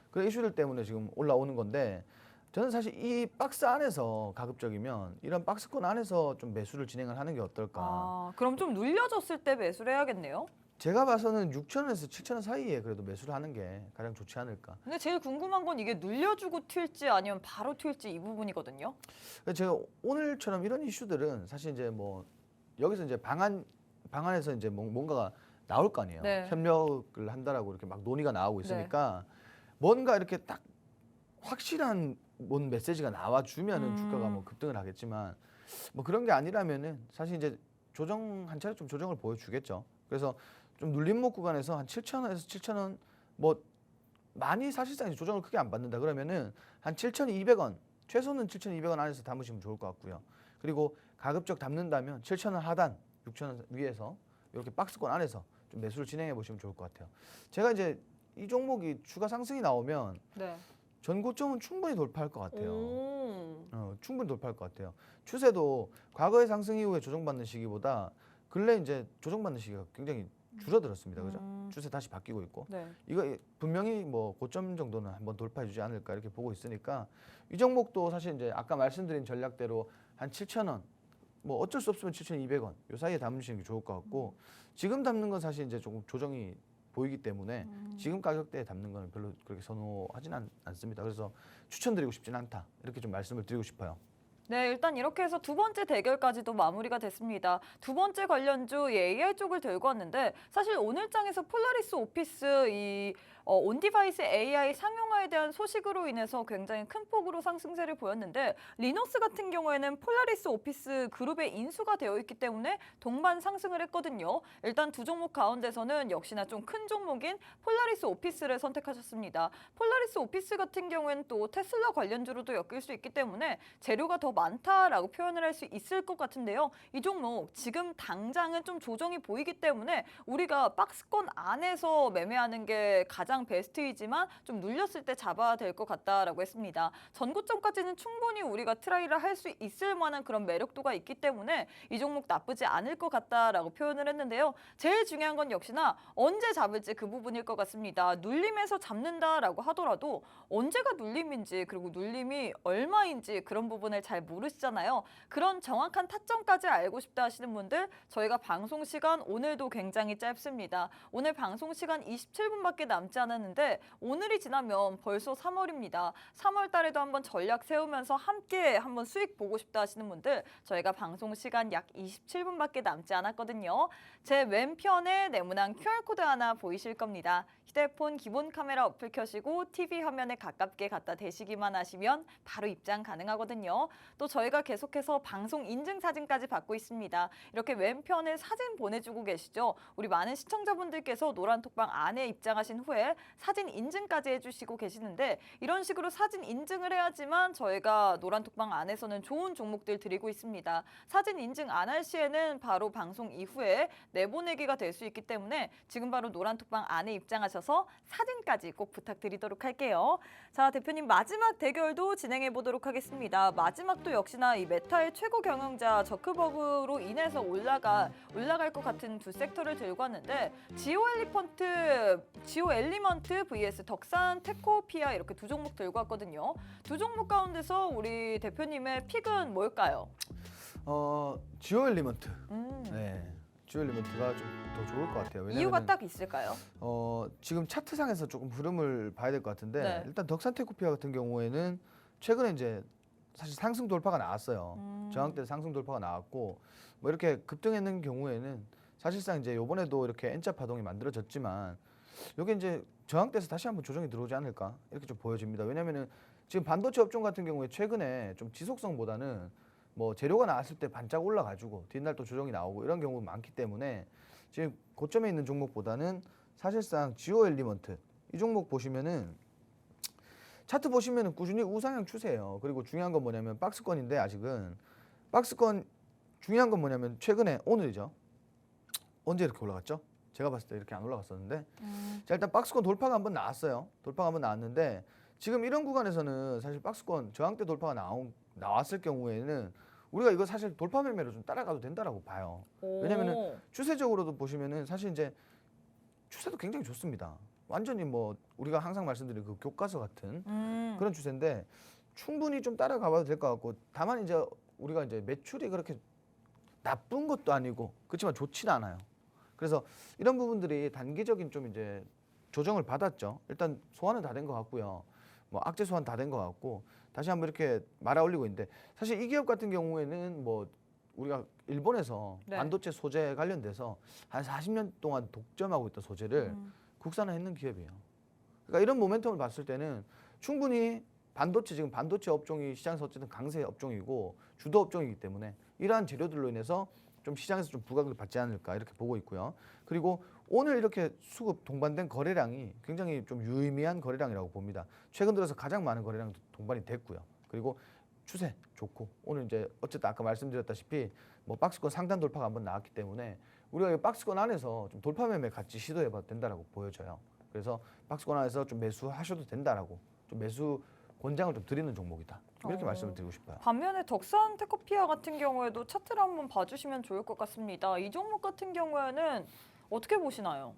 그런 이슈들 때문에 지금 올라오는 건데 저는 사실 이 박스 안에서 가급적이면 이런 박스권 안에서 좀 매수를 진행을 하는 게 어떨까. 그럼 좀 눌려졌을 때 매수를 해야겠네요. 제가 봐서는 6,000원에서 7,000원 사이에 그래도 매수를 하는 게 가장 좋지 않을까. 근데 제일 궁금한 건 이게 눌려주고 튈지 아니면 바로 튈지 이 부분이거든요. 그래서 제가 오늘처럼 이런 이슈들은 사실 이제 뭐 여기서 이제 방안에서 이제 뭔가가 나올 거 아니에요. 네. 협력을 한다라고 이렇게 막 논의가 나오고 있으니까 뭔가 이렇게 딱 확실한 뭔 메시지가 나와주면은 주가가 뭐 급등을 하겠지만 뭐 그런 게 아니라면은 사실 이제 한 차례 좀 조정을 보여주겠죠. 그래서 좀 눌림목 구간에서 한 7,000원에서 7,000원 뭐 많이 사실상 이제 조정을 크게 안 받는다 그러면은 한 7,200원 최소는 7,200원 안에서 담으시면 좋을 것 같고요. 그리고 가급적 담는다면 7,000원 하단 6,000원 위에서 이렇게 박스권 안에서 좀 매수를 진행해 보시면 좋을 것 같아요. 제가 이제 이 종목이 추가 상승이 나오면 네. 전고점은 충분히 돌파할 것 같아요. 오. 충분히 돌파할 것 같아요. 추세도 과거의 상승 이후에 조정받는 시기보다 근래 이제 조정받는 시기가 굉장히 줄어들었습니다. 그죠? 추세 다시 바뀌고 있고. 네. 이거 분명히 뭐 고점 정도는 한번 돌파해 주지 않을까 이렇게 보고 있으니까 이 종목도 사실 이제 아까 말씀드린 전략대로 한 7,000원 뭐 어쩔 수 없으면 7,200원 요 사이에 담으시는 게 좋을 것 같고 지금 담는 건 사실 이제 조금 조정이 보이기 때문에 지금 가격대에 담는 거는 별로 그렇게 선호하진 않습니다. 그래서 추천드리고 싶진 않다. 이렇게 좀 말씀을 드리고 싶어요. 네, 일단 이렇게 해서 두 번째 대결까지도 마무리가 됐습니다. 두 번째 관련주 AI 쪽을 들고 왔는데 사실 오늘장에서 폴라리스 오피스 이 온디바이스 AI 상용화에 대한 소식으로 인해서 굉장히 큰 폭으로 상승세를 보였는데 리너스 같은 경우에는 폴라리스 오피스 그룹에 인수가 되어 있기 때문에 동반 상승을 했거든요. 일단 두 종목 가운데서는 역시나 좀 큰 종목인 폴라리스 오피스를 선택하셨습니다. 폴라리스 오피스 같은 경우에는 또 테슬라 관련주로도 엮일 수 있기 때문에 재료가 더 많다라고 표현을 할 수 있을 것 같은데요. 이 종목 지금 당장은 좀 조정이 보이기 때문에 우리가 박스권 안에서 매매하는 게 가장 베스트이지만 좀 눌렸을 때 잡아야 될 것 같다라고 했습니다. 전고점까지는 충분히 우리가 트라이를 할 수 있을 만한 그런 매력도가 있기 때문에 이 종목 나쁘지 않을 것 같다라고 표현을 했는데요. 제일 중요한 건 역시나 언제 잡을지 그 부분일 것 같습니다. 눌림에서 잡는다라고 하더라도 언제가 눌림인지 그리고 눌림이 얼마인지 그런 부분을 잘 모르시잖아요. 그런 정확한 타점까지 알고 싶다 하시는 분들 저희가 방송 시간 오늘도 굉장히 짧습니다. 오늘 방송 시간 27분밖에 남지 않았는데 오늘이 지나면 벌써 3월입니다. 3월 달에도 한번 전략 세우면서 함께 한번 수익 보고 싶다 하시는 분들 저희가 방송 시간 약 27분밖에 남지 않았거든요. 제 왼편에 네모난 QR코드 하나 보이실 겁니다. 휴대폰 기본 카메라 어플 켜시고 TV 화면에 가깝게 갖다 대시기만 하시면 바로 입장 가능하거든요. 또 저희가 계속해서 방송 인증 사진까지 받고 있습니다. 이렇게 왼편에 사진 보내주고 계시죠? 우리 많은 시청자분들께서 노란 톡방 안에 입장하신 후에 동시에 사진 인증까지 해주시고 계시는데 이런 식으로 사진 인증을 해야지만 저희가 노란톡방 안에서는 좋은 종목들 드리고 있습니다. 사진 인증 안 할 시에는 바로 방송 이후에 내보내기가 될 수 있기 때문에 지금 바로 노란톡방 안에 입장하셔서 사진까지 꼭 부탁드리도록 할게요. 자, 대표님 마지막 대결도 진행해 보도록 하겠습니다. 마지막도 역시나 이 메타의 최고 경영자 저크버그로 인해서 올라갈 것 같은 두 섹터를 들고 왔는데 지오 엘리먼트 vs 덕산 테코피아 이렇게 두 종목 들고 왔거든요. 두 종목 가운데서 우리 대표님의 픽은 뭘까요? 지오 엘리먼트. 네. 지오 엘리먼트가 좀 더 좋을 것 같아요. 왜냐면은 이유가 딱 있을까요? 지금 차트상에서 조금 흐름을 봐야 될 것 같은데 네. 일단 덕산 테코피아 같은 경우에는 최근에 이제 사실 상승 돌파가 나왔어요. 저항대 상승 돌파가 나왔고 뭐 이렇게 급등했는 경우에는 사실상 이제 요번에도 이렇게 N자 파동이 만들어졌지만 요게 이제 저항대에서 다시 한번 조정이 들어오지 않을까 이렇게 좀 보여집니다. 왜냐면은 지금 반도체 업종 같은 경우에 최근에 좀 지속성보다는 뭐 재료가 나왔을 때 반짝 올라가지고 뒷날 또 조정이 나오고 이런 경우가 많기 때문에 지금 고점에 있는 종목보다는 사실상 지오 엘리먼트 이 종목 보시면은 차트 보시면은 꾸준히 우상향 추세예요. 그리고 중요한 건 뭐냐면 박스권인데 아직은 박스권 중요한 건 뭐냐면 최근에 오늘이죠. 언제 이렇게 올라갔죠? 제가 봤을 때 이렇게 안 올라갔었는데 자 일단 박스권 돌파가 한번 나왔어요. 돌파가 한번 나왔는데 지금 이런 구간에서는 사실 박스권 저항대 돌파가 나왔을 경우에는 우리가 이거 사실 돌파 매매로 좀 따라가도 된다라고 봐요. 왜냐면은 추세적으로도 보시면은 사실 이제 추세도 굉장히 좋습니다. 완전히 뭐 우리가 항상 말씀드린 그 교과서 같은 그런 추세인데 충분히 좀 따라가봐도 될 것 같고 다만 이제 우리가 이제 매출이 그렇게 나쁜 것도 아니고 그렇지만 좋지는 않아요. 그래서 이런 부분들이 단기적인 좀 이제 조정을 받았죠. 일단 소화는 다 된 것 같고요. 뭐 악재 소환 다 된 것 같고 다시 한번 이렇게 말아 올리고 있는데 사실 이 기업 같은 경우에는 뭐 우리가 일본에서 네. 반도체 소재 관련돼서 한 40년 동안 독점하고 있던 소재를 국산화했는 기업이에요. 그러니까 이런 모멘텀을 봤을 때는 충분히 지금 반도체 업종이 시장에서 어쨌든 강세 업종이고 주도 업종이기 때문에 이러한 재료들로 인해서 좀 시장에서 좀 부각을 받지 않을까 이렇게 보고 있고요. 그리고 오늘 이렇게 수급 동반된 거래량이 굉장히 좀 유의미한 거래량이라고 봅니다. 최근 들어서 가장 많은 거래량도 동반이 됐고요. 그리고 추세 좋고 오늘 이제 어쨌든 아까 말씀드렸다시피 뭐 박스권 상단 돌파가 한번 나왔기 때문에 우리가 이 박스권 안에서 좀 돌파 매매 같이 시도해봐도 된다라고 보여져요. 그래서 박스권 안에서 좀 매수하셔도 된다라고 좀 매수 권장을 좀 드리는 종목이다. 이렇게 말씀을 드리고 싶어요. 반면에 덕산 테코피아 같은 경우에도 차트를 한번 봐주시면 좋을 것 같습니다. 이 종목 같은 경우에는 어떻게 보시나요?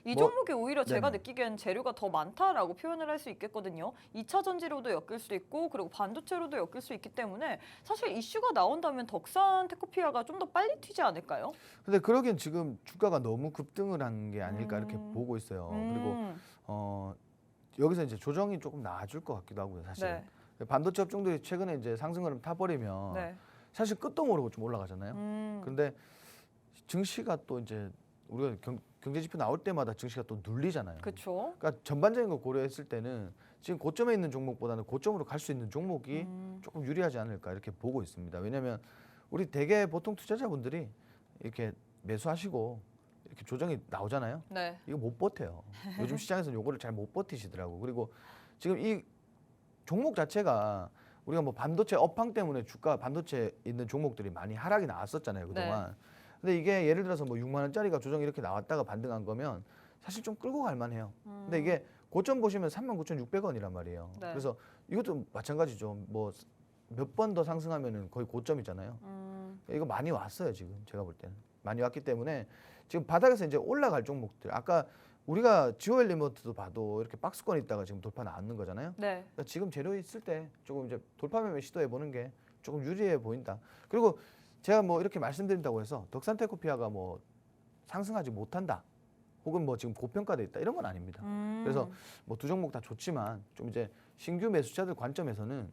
이 뭐, 종목이 오히려 제가 네네. 느끼기엔 재료가 더 많다라고 표현을 할 수 있겠거든요. 2차 전지로도 엮일 수도 있고 그리고 반도체로도 엮일 수 있기 때문에 사실 이슈가 나온다면 덕산 테코피아가 좀 더 빨리 튀지 않을까요? 근데 그러기엔 지금 주가가 너무 급등을 한 게 아닐까 이렇게 보고 있어요. 그리고 여기서 이제 조정이 조금 나아질 것 같기도 하고요, 사실. 네. 반도체 업종들이 최근에 이제 상승 흐름 타버리면 네. 사실 끝도 모르고 좀 올라가잖아요. 근데 증시가 또 이제 우리가 경제 지표 나올 때마다 증시가 또 눌리잖아요. 그렇죠. 그러니까 전반적인 걸 고려했을 때는 지금 고점에 있는 종목보다는 고점으로 갈 수 있는 종목이 조금 유리하지 않을까 이렇게 보고 있습니다. 왜냐하면 우리 대개 보통 투자자분들이 이렇게 매수하시고 이렇게 조정이 나오잖아요. 네. 이거 못 버텨요. 요즘 시장에서는 요거를 잘 못 버티시더라고. 그리고 지금 이 종목 자체가 우리가 뭐 반도체 업황 때문에 주가 반도체 있는 종목들이 많이 하락이 나왔었잖아요, 그동안. 근데 이게 예를 들어서 뭐 6만 원짜리가 조정이 이렇게 나왔다가 반등한 거면 사실 좀 끌고 갈 만해요. 근데 이게 고점 보시면 39,600원이란 말이에요. 네. 그래서 이것도 마찬가지죠. 뭐 몇 번 더 상승하면은 거의 고점이잖아요. 이거 많이 왔어요, 지금 제가 볼 때는. 많이 왔기 때문에 지금 바닥에서 이제 올라갈 종목들. 아까 우리가 지오 엘리먼트도 봐도 이렇게 박스권 있다가 지금 돌파 나왔는 거잖아요. 네. 그러니까 지금 재료 있을 때 조금 이제 돌파 매매 시도해 보는 게 조금 유리해 보인다. 그리고 제가 뭐 이렇게 말씀드린다고 해서 덕산 테코피아가 뭐 상승하지 못한다. 혹은 뭐 지금 고평가돼 있다. 이런 건 아닙니다. 그래서 뭐 두 종목 다 좋지만 좀 이제 신규 매수자들 관점에서는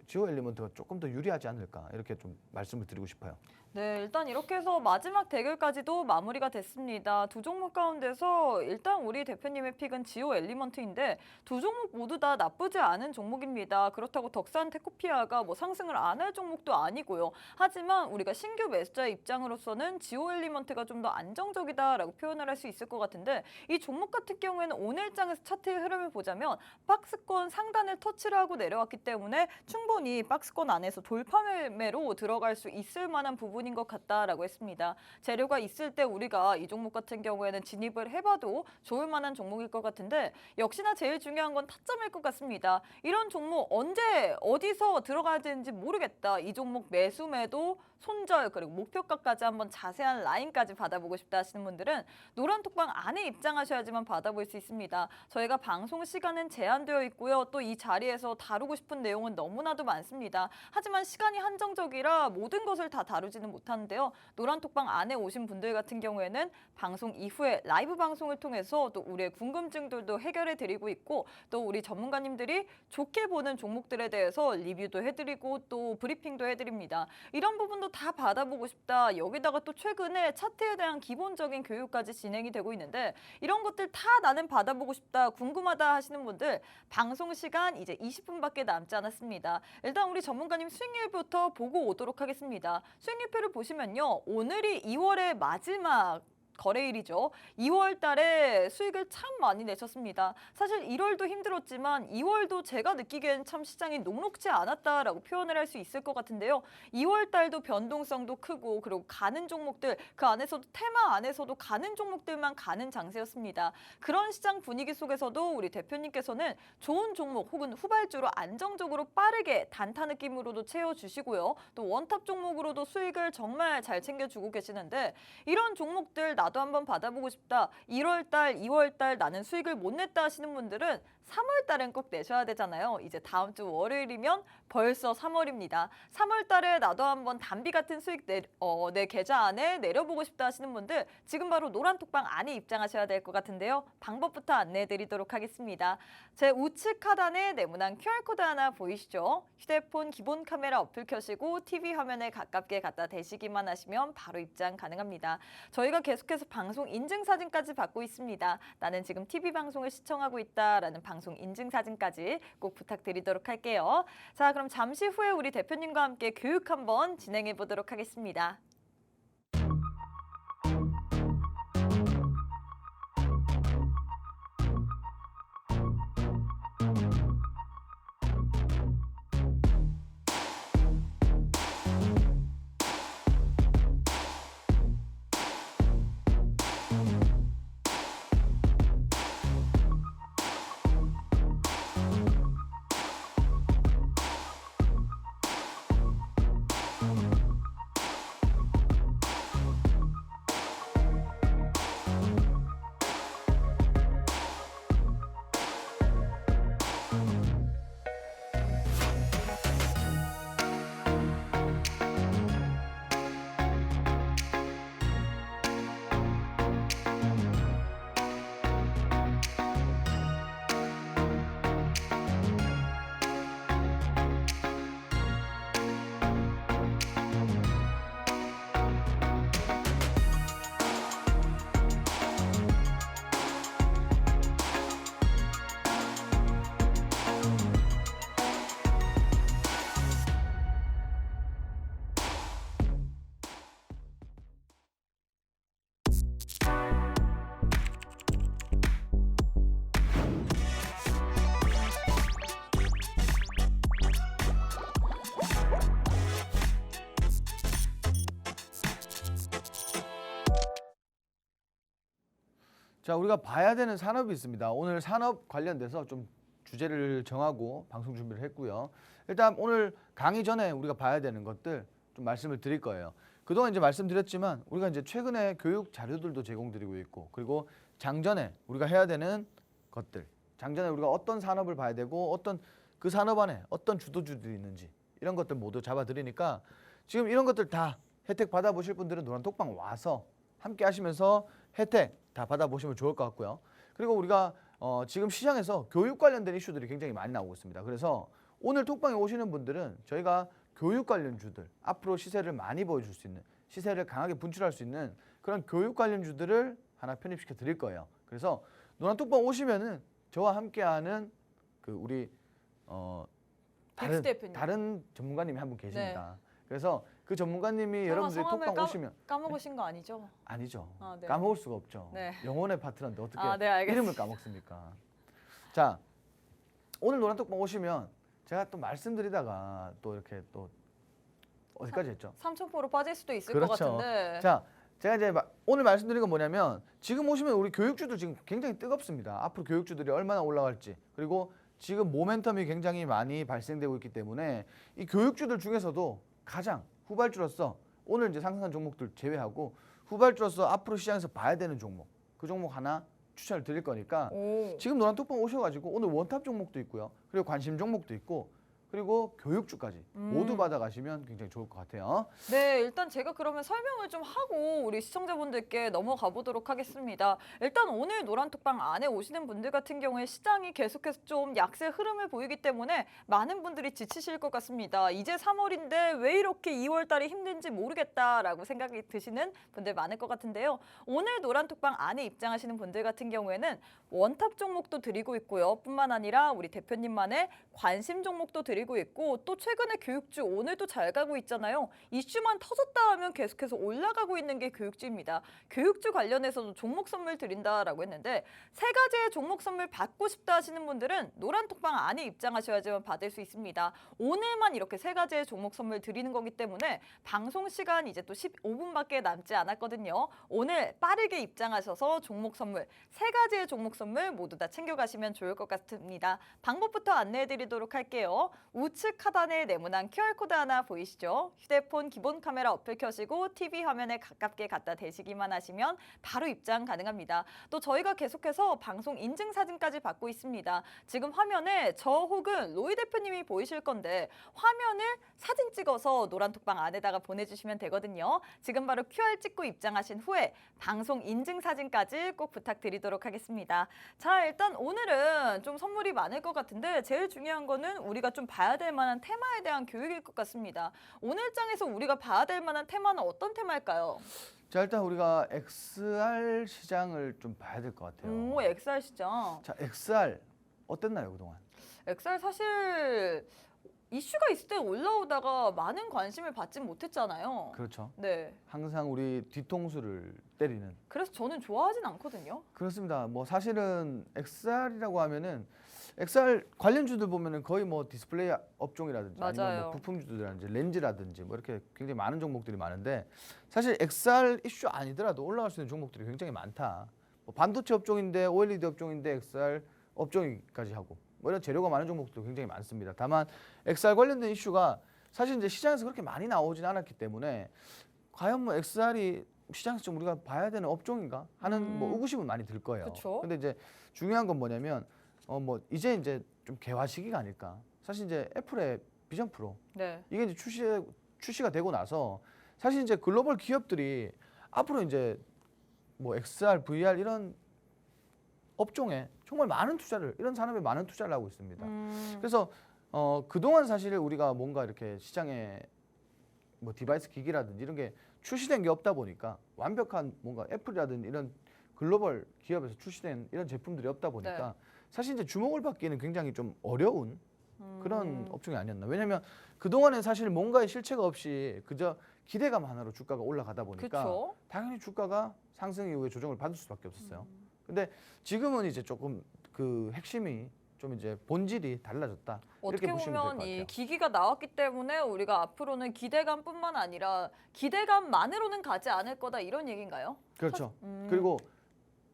지오 엘리먼트가 조금 더 유리하지 않을까 이렇게 좀 말씀을 드리고 싶어요. 네, 일단 이렇게 해서 마지막 대결까지도 마무리가 됐습니다. 두 종목 가운데서 일단 우리 대표님의 픽은 지오 엘리먼트인데 두 종목 모두 다 나쁘지 않은 종목입니다. 그렇다고 덕산 테코피아가 뭐 상승을 안 할 종목도 아니고요. 하지만 우리가 신규 매수자의 입장으로서는 지오 엘리먼트가 좀 더 안정적이다라고 표현을 할 수 있을 것 같은데 이 종목 같은 경우에는 오늘장에서 차트의 흐름을 보자면 박스권 상단을 터치를 하고 내려왔기 때문에 충분히 박스권 안에서 돌파 매매로 들어갈 수 있을 만한 부분인 것 같다라고 했습니다. 재료가 있을 때 우리가 이 종목 같은 경우에는 진입을 해봐도 좋을 만한 종목일 것 같은데 역시나 제일 중요한 건 타점일 것 같습니다. 이런 종목 언제 어디서 들어가야 되는지 모르겠다. 이 종목 매수 매도 손절 그리고 목표가까지 한번 자세한 라인까지 받아보고 싶다 하시는 분들은 노란톡방 안에 입장하셔야지만 받아볼 수 있습니다. 저희가 방송 시간은 제한되어 있고요. 또 이 자리에서 다루고 싶은 내용은 너무나도 많습니다. 하지만 시간이 한정적이라 모든 것을 다 다루지는 못하는데요. 노란톡방 안에 오신 분들 같은 경우에는 방송 이후에 라이브 방송을 통해서 또 우리의 궁금증들도 해결해 드리고 있고 또 우리 전문가님들이 좋게 보는 종목들에 대해서 리뷰도 해드리고 또 브리핑도 해드립니다. 이런 부분도 다 받아보고 싶다. 여기다가 또 최근에 차트에 대한 기본적인 교육까지 진행이 되고 있는데 이런 것들 다 나는 받아보고 싶다. 궁금하다 하시는 분들 방송 시간 이제 20분밖에 남지 않았습니다. 일단 우리 전문가님 수익률부터 보고 오도록 하겠습니다. 수익률표를 보시면요. 오늘이 2월의 마지막 거래일이죠. 2월 달에 수익을 참 많이 내셨습니다. 사실 1월도 힘들었지만 2월도 제가 느끼기엔 참 시장이 녹록지 않았다라고 표현을 할 수 있을 것 같은데요. 2월 달도 변동성도 크고 그리고 가는 종목들 그 안에서도 테마 안에서도 가는 종목들만 가는 장세였습니다. 그런 시장 분위기 속에서도 우리 대표님께서는 좋은 종목 혹은 후발주로 안정적으로 빠르게 단타 느낌으로도 채워주시고요. 또 원탑 종목으로도 수익을 정말 잘 챙겨주고 계시는데 이런 종목들 나도 한번 받아보고 싶다. 1월 달, 2월 달 나는 수익을 못 냈다 하시는 분들은 3월 달엔 꼭 내셔야 되잖아요. 이제 다음 주 월요일이면 벌써 3월입니다. 3월 달에 나도 한번 단비 같은 수익 내 계좌 안에 내려보고 싶다 하시는 분들 지금 바로 노란톡방 안에 입장하셔야 될 것 같은데요. 방법부터 안내해 드리도록 하겠습니다. 제 우측 하단에 네모난 QR코드 하나 보이시죠? 휴대폰 기본 카메라 어플 켜시고 TV 화면에 가깝게 갖다 대시기만 하시면 바로 입장 가능합니다. 저희가 계속해서 방송 인증사진까지 받고 있습니다. 나는 지금 TV 방송을 시청하고 있다라는 방송 인증사진까지 꼭 부탁드리도록 할게요. 자, 그럼 잠시 후에 우리 대표님과 함께 교육 한번 진행해 보도록 하겠습니다. 자, 우리가 봐야 되는 산업이 있습니다. 오늘 산업 관련돼서 좀 주제를 정하고 방송 준비를 했고요. 일단 오늘 강의 전에 우리가 봐야 되는 것들 좀 말씀을 드릴 거예요. 그동안 이제 말씀드렸지만 우리가 이제 최근에 교육 자료들도 제공드리고 있고 그리고 장전에 우리가 해야 되는 것들, 장전에 우리가 어떤 산업을 봐야 되고 어떤 그 산업 안에 어떤 주도주들이 있는지 이런 것들 모두 잡아드리니까 지금 이런 것들 다 혜택 받아보실 분들은 노란톡방 와서 함께 하시면서 혜택 다 받아보시면 좋을 것 같고요. 그리고 우리가 지금 시장에서 교육 관련된 이슈들이 굉장히 많이 나오고 있습니다. 그래서 오늘 톡방에 오시는 분들은 저희가 교육 관련 주들 앞으로 시세를 많이 보여줄 수 있는 시세를 강하게 분출할 수 있는 그런 교육 관련주들을 하나 편입시켜 드릴 거예요. 그래서 노란톡방 오시면은 저와 함께하는 그 우리 엑스 대표님. 다른 전문가님이 한 분 계십니다. 그래서 그 전문가님이 여러분들이 성함을 톡방 오시면 까먹으신 거 아니죠? 아니죠. 아, 네. 까먹을 수가 없죠. 네. 영혼의 파트너인데 어떻게 네, 알겠습니다. 이름을 까먹습니까? 자, 오늘 노란톡방 오시면 제가 또 말씀드리다가 또 이렇게 또 어디까지 했죠? 삼천포로 빠질 수도 있을 그렇죠. 것 같은데. 자, 제가 이제 오늘 말씀드린 건 뭐냐면 지금 오시면 우리 교육주도 지금 굉장히 뜨겁습니다. 앞으로 교육주들이 얼마나 올라갈지 그리고 지금 모멘텀이 굉장히 많이 발생되고 있기 때문에 이 교육주들 중에서도 가장 후발주로서 오늘 이제 상승한 종목들 제외하고 후발주로서 앞으로 시장에서 봐야 되는 종목 그 종목 하나 추천을 드릴 거니까 오. 지금 노란톡방 오셔가지고 오늘 원탑 종목도 있고요. 그리고 관심 종목도 있고 그리고 교육주까지 모두 받아가시면 굉장히 좋을 것 같아요. 네, 일단 제가 그러면 설명을 좀 하고 우리 시청자분들께 넘어가 보도록 하겠습니다. 일단 오늘 노란톡방 안에 오시는 분들 같은 경우에 시장이 계속해서 좀 약세 흐름을 보이기 때문에 많은 분들이 지치실 것 같습니다. 이제 3월인데 왜 이렇게 2월 달이 힘든지 모르겠다라고 생각이 드시는 분들 많을 것 같은데요. 오늘 노란톡방 안에 입장하시는 분들 같은 경우에는 원탑 종목도 드리고 있고요. 뿐만 아니라 우리 대표님만의 관심 종목도 드리고 있고 또 최근에 교육주 오늘도 잘 가고 있잖아요. 이슈만 터졌다 하면 계속해서 올라가고 있는 게 교육주입니다. 교육주 관련해서도 종목 선물 드린다라고 했는데 세 가지의 종목 선물 받고 싶다 하시는 분들은 노란톡방 안에 입장하셔야지만 받을 수 있습니다. 오늘만 이렇게 세 가지의 종목 선물 드리는 거기 때문에 방송 시간 이제 또 15분밖에 남지 않았거든요. 오늘 빠르게 입장하셔서 종목 선물 세 가지의 종목 선물 모두 다 챙겨가시면 좋을 것 같습니다. 방법부터 안내해드리도록 할게요. 우측 하단에 네모난 QR코드 하나 보이시죠? 휴대폰 기본 카메라 어플 켜시고 TV 화면에 가깝게 갖다 대시기만 하시면 바로 입장 가능합니다. 또 저희가 계속해서 방송 인증 사진까지 받고 있습니다. 지금 화면에 저 혹은 로이 대표님이 보이실 건데 화면을 사진 찍어서 노란톡방 안에다가 보내주시면 되거든요. 지금 바로 QR 찍고 입장하신 후에 방송 인증 사진까지 꼭 부탁드리도록 하겠습니다. 자, 일단 오늘은 좀 선물이 많을 것 같은데 제일 중요한 거는 우리가 좀 봐야 될 만한 테마에 대한 교육일 것 같습니다. 오늘 장에서 우리가 봐야 될 만한 테마는 어떤 테마일까요? 자, 일단 우리가 XR 시장을 좀 봐야 될 것 같아요. 오, XR 시장. 자, XR 어땠나요 그동안? XR 사실 이슈가 있을 때 올라오다가 많은 관심을 받지 못했잖아요. 그렇죠. 네. 항상 우리 뒤통수를 때리는. 그래서 저는 좋아하진 않거든요. 그렇습니다. 뭐 사실은 XR이라고 하면은 XR 관련주들 보면은 거의 뭐 디스플레이 업종이라든지 아니면 맞아요. 뭐 부품주들이라든지 렌즈라든지 뭐 이렇게 굉장히 많은 종목들이 많은데 사실 XR 이슈 아니더라도 올라갈 수 있는 종목들이 굉장히 많다. 뭐 반도체 업종인데 OLED 업종인데 XR 업종까지 하고 뭐 이런 재료가 많은 종목도 굉장히 많습니다. 다만 XR 관련된 이슈가 사실 이제 시장에서 그렇게 많이 나오진 않았기 때문에 과연 뭐 XR이 시장에서 좀 우리가 봐야 되는 업종인가 하는 뭐 의구심은 많이 들 거예요. 그쵸. 근데 이제 중요한 건 뭐냐면 뭐 이제 좀 개화 시기가 아닐까. 사실 이제 애플의 비전 프로 네. 이게 이제 출시가 되고 나서 사실 이제 글로벌 기업들이 앞으로 이제 뭐 XR, VR 이런 업종에 정말 많은 투자를 이런 산업에 많은 투자를 하고 있습니다. 그래서 그동안 사실 우리가 뭔가 이렇게 시장에 뭐 디바이스 기기라든지 이런 게 출시된 게 없다 보니까 완벽한 뭔가 애플이라든지 이런 글로벌 기업에서 출시된 이런 제품들이 없다 보니까 네. 사실 이제 주목을 받기는 굉장히 좀 어려운 그런 업종이 아니었나. 왜냐하면 그동안엔 사실 뭔가의 실체가 없이 그저 기대감 하나로 주가가 올라가다 보니까 그쵸. 당연히 주가가 상승 이후에 조정을 받을 수밖에 없었어요. 근데 지금은 이제 조금 그 핵심이 좀 이제 본질이 달라졌다. 이렇게 어떻게 보시면 될 것 보면 같아요. 이 기기가 나왔기 때문에 우리가 앞으로는 기대감뿐만 아니라 기대감만으로는 가지 않을 거다 이런 얘기인가요? 그렇죠. 그리고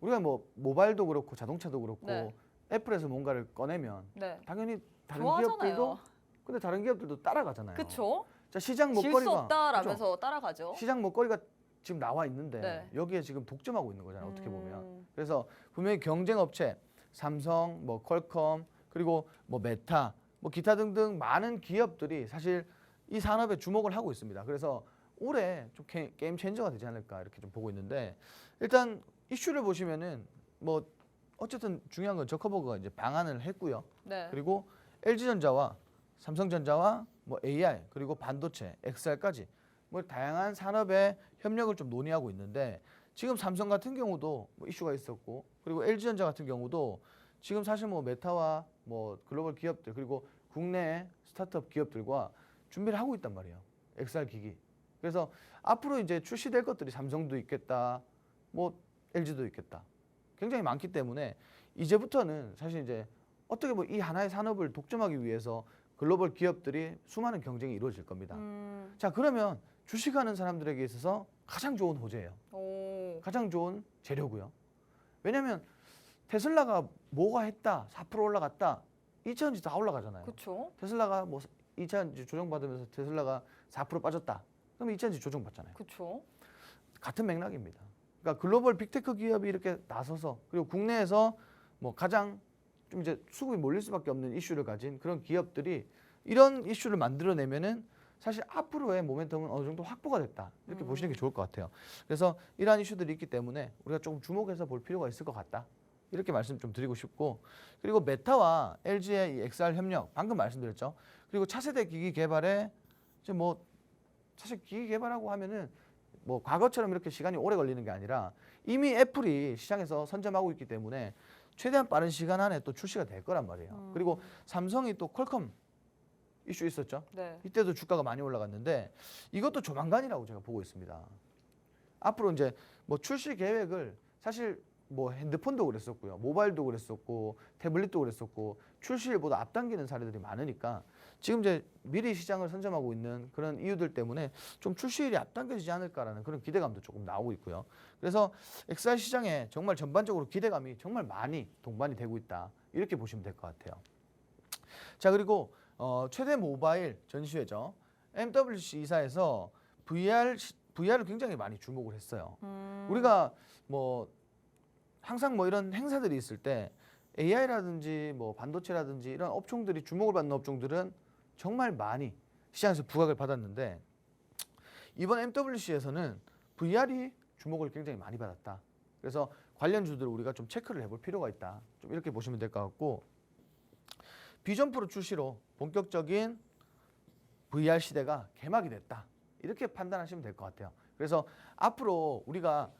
우리가 뭐 모바일도 그렇고 자동차도 그렇고 네. 애플에서 뭔가를 꺼내면 네. 당연히 다른 좋아하잖아요. 기업들도 근데 다른 기업들도 따라가잖아요. 그쵸? 자, 시장 질 수 먹거리가 없다라면서 그죠? 따라가죠. 시장 먹거리가 지금 나와 있는데 네. 여기에 지금 독점하고 있는 거잖아요. 어떻게 보면. 음. 그래서 분명히 경쟁 업체 삼성, 뭐 퀄컴 그리고 뭐 메타, 뭐 기타 등등 많은 기업들이 사실 이 산업에 주목을 하고 있습니다. 그래서 올해 좀 게임 체인저가 되지 않을까 이렇게 좀 보고 있는데 일단 이슈를 보시면은 뭐 어쨌든 중요한 건 저커버그가 이제 방한을 했고요. 네. 그리고 LG전자와 삼성전자와 뭐 AI 그리고 반도체, XR까지 뭐 다양한 산업의 협력을 좀 논의하고 있는데 지금 삼성 같은 경우도 뭐 이슈가 있었고 그리고 LG전자 같은 경우도 지금 사실 뭐 메타와 뭐 글로벌 기업들 그리고 국내 스타트업 기업들과 준비를 하고 있단 말이에요. XR 기기. 그래서 앞으로 이제 출시될 것들이 삼성도 있겠다, 뭐 LG도 있겠다. 굉장히 많기 때문에 이제부터는 사실 이제 어떻게 뭐 이 하나의 산업을 독점하기 위해서 글로벌 기업들이 수많은 경쟁이 이루어질 겁니다. 자, 그러면 주식하는 사람들에게 있어서 가장 좋은 호재예요. 오. 가장 좋은 재료고요. 왜냐하면 테슬라가 뭐가 했다, 4% 올라갔다, 2차전지 다 올라가잖아요. 그렇죠. 테슬라가 뭐 2차전지 조정받으면서 테슬라가 4% 빠졌다. 그럼 2차전지 조정받잖아요. 그렇죠. 같은 맥락입니다. 그러니까 글로벌 빅테크 기업이 이렇게 나서서 그리고 국내에서 뭐 가장 좀 이제 수급이 몰릴 수밖에 없는 이슈를 가진 그런 기업들이 이런 이슈를 만들어내면은 사실 앞으로의 모멘텀은 어느 정도 확보가 됐다 이렇게 보시는 게 좋을 것 같아요. 그래서 이러한 이슈들이 있기 때문에 우리가 조금 주목해서 볼 필요가 있을 것 같다 이렇게 말씀 좀 드리고 싶고 그리고 메타와 LG의 이 XR 협력 방금 말씀드렸죠. 그리고 차세대 기기 개발에 이제 뭐 사실 기기 개발하고 하면은 뭐 과거처럼 이렇게 시간이 오래 걸리는 게 아니라 이미 애플이 시장에서 선점하고 있기 때문에 최대한 빠른 시간 안에 또 출시가 될 거란 말이에요. 그리고 삼성이 또 퀄컴 이슈 있었죠. 네. 이때도 주가가 많이 올라갔는데 이것도 조만간이라고 제가 보고 있습니다. 앞으로 이제 뭐 출시 계획을 사실 뭐 핸드폰도 그랬었고요, 모바일도 그랬었고, 태블릿도 그랬었고 출시일보다 앞당기는 사례들이 많으니까 지금 이제 미리 시장을 선점하고 있는 그런 이유들 때문에 좀 출시일이 앞당겨지지 않을까라는 그런 기대감도 조금 나오고 있고요. 그래서 XR 시장에 정말 전반적으로 기대감이 정말 많이 동반이 되고 있다 이렇게 보시면 될 것 같아요. 자, 그리고 최대 모바일 전시회죠. MWC 이사에서 VR을 굉장히 많이 주목을 했어요. 우리가 뭐 항상 뭐 이런 행사들이 있을 때 AI라든지 뭐 반도체라든지 이런 업종들이 주목을 받는 업종들은 정말 많이 시장에서 부각을 받았는데 이번 MWC에서는 VR이 주목을 굉장히 많이 받았다. 그래서 관련주들을 우리가 좀 체크를 해볼 필요가 있다. 좀 이렇게 보시면 될 것 같고 비전 프로 출시로 본격적인 VR 시대가 개막이 됐다. 이렇게 판단하시면 될 것 같아요. 그래서 앞으로 우리가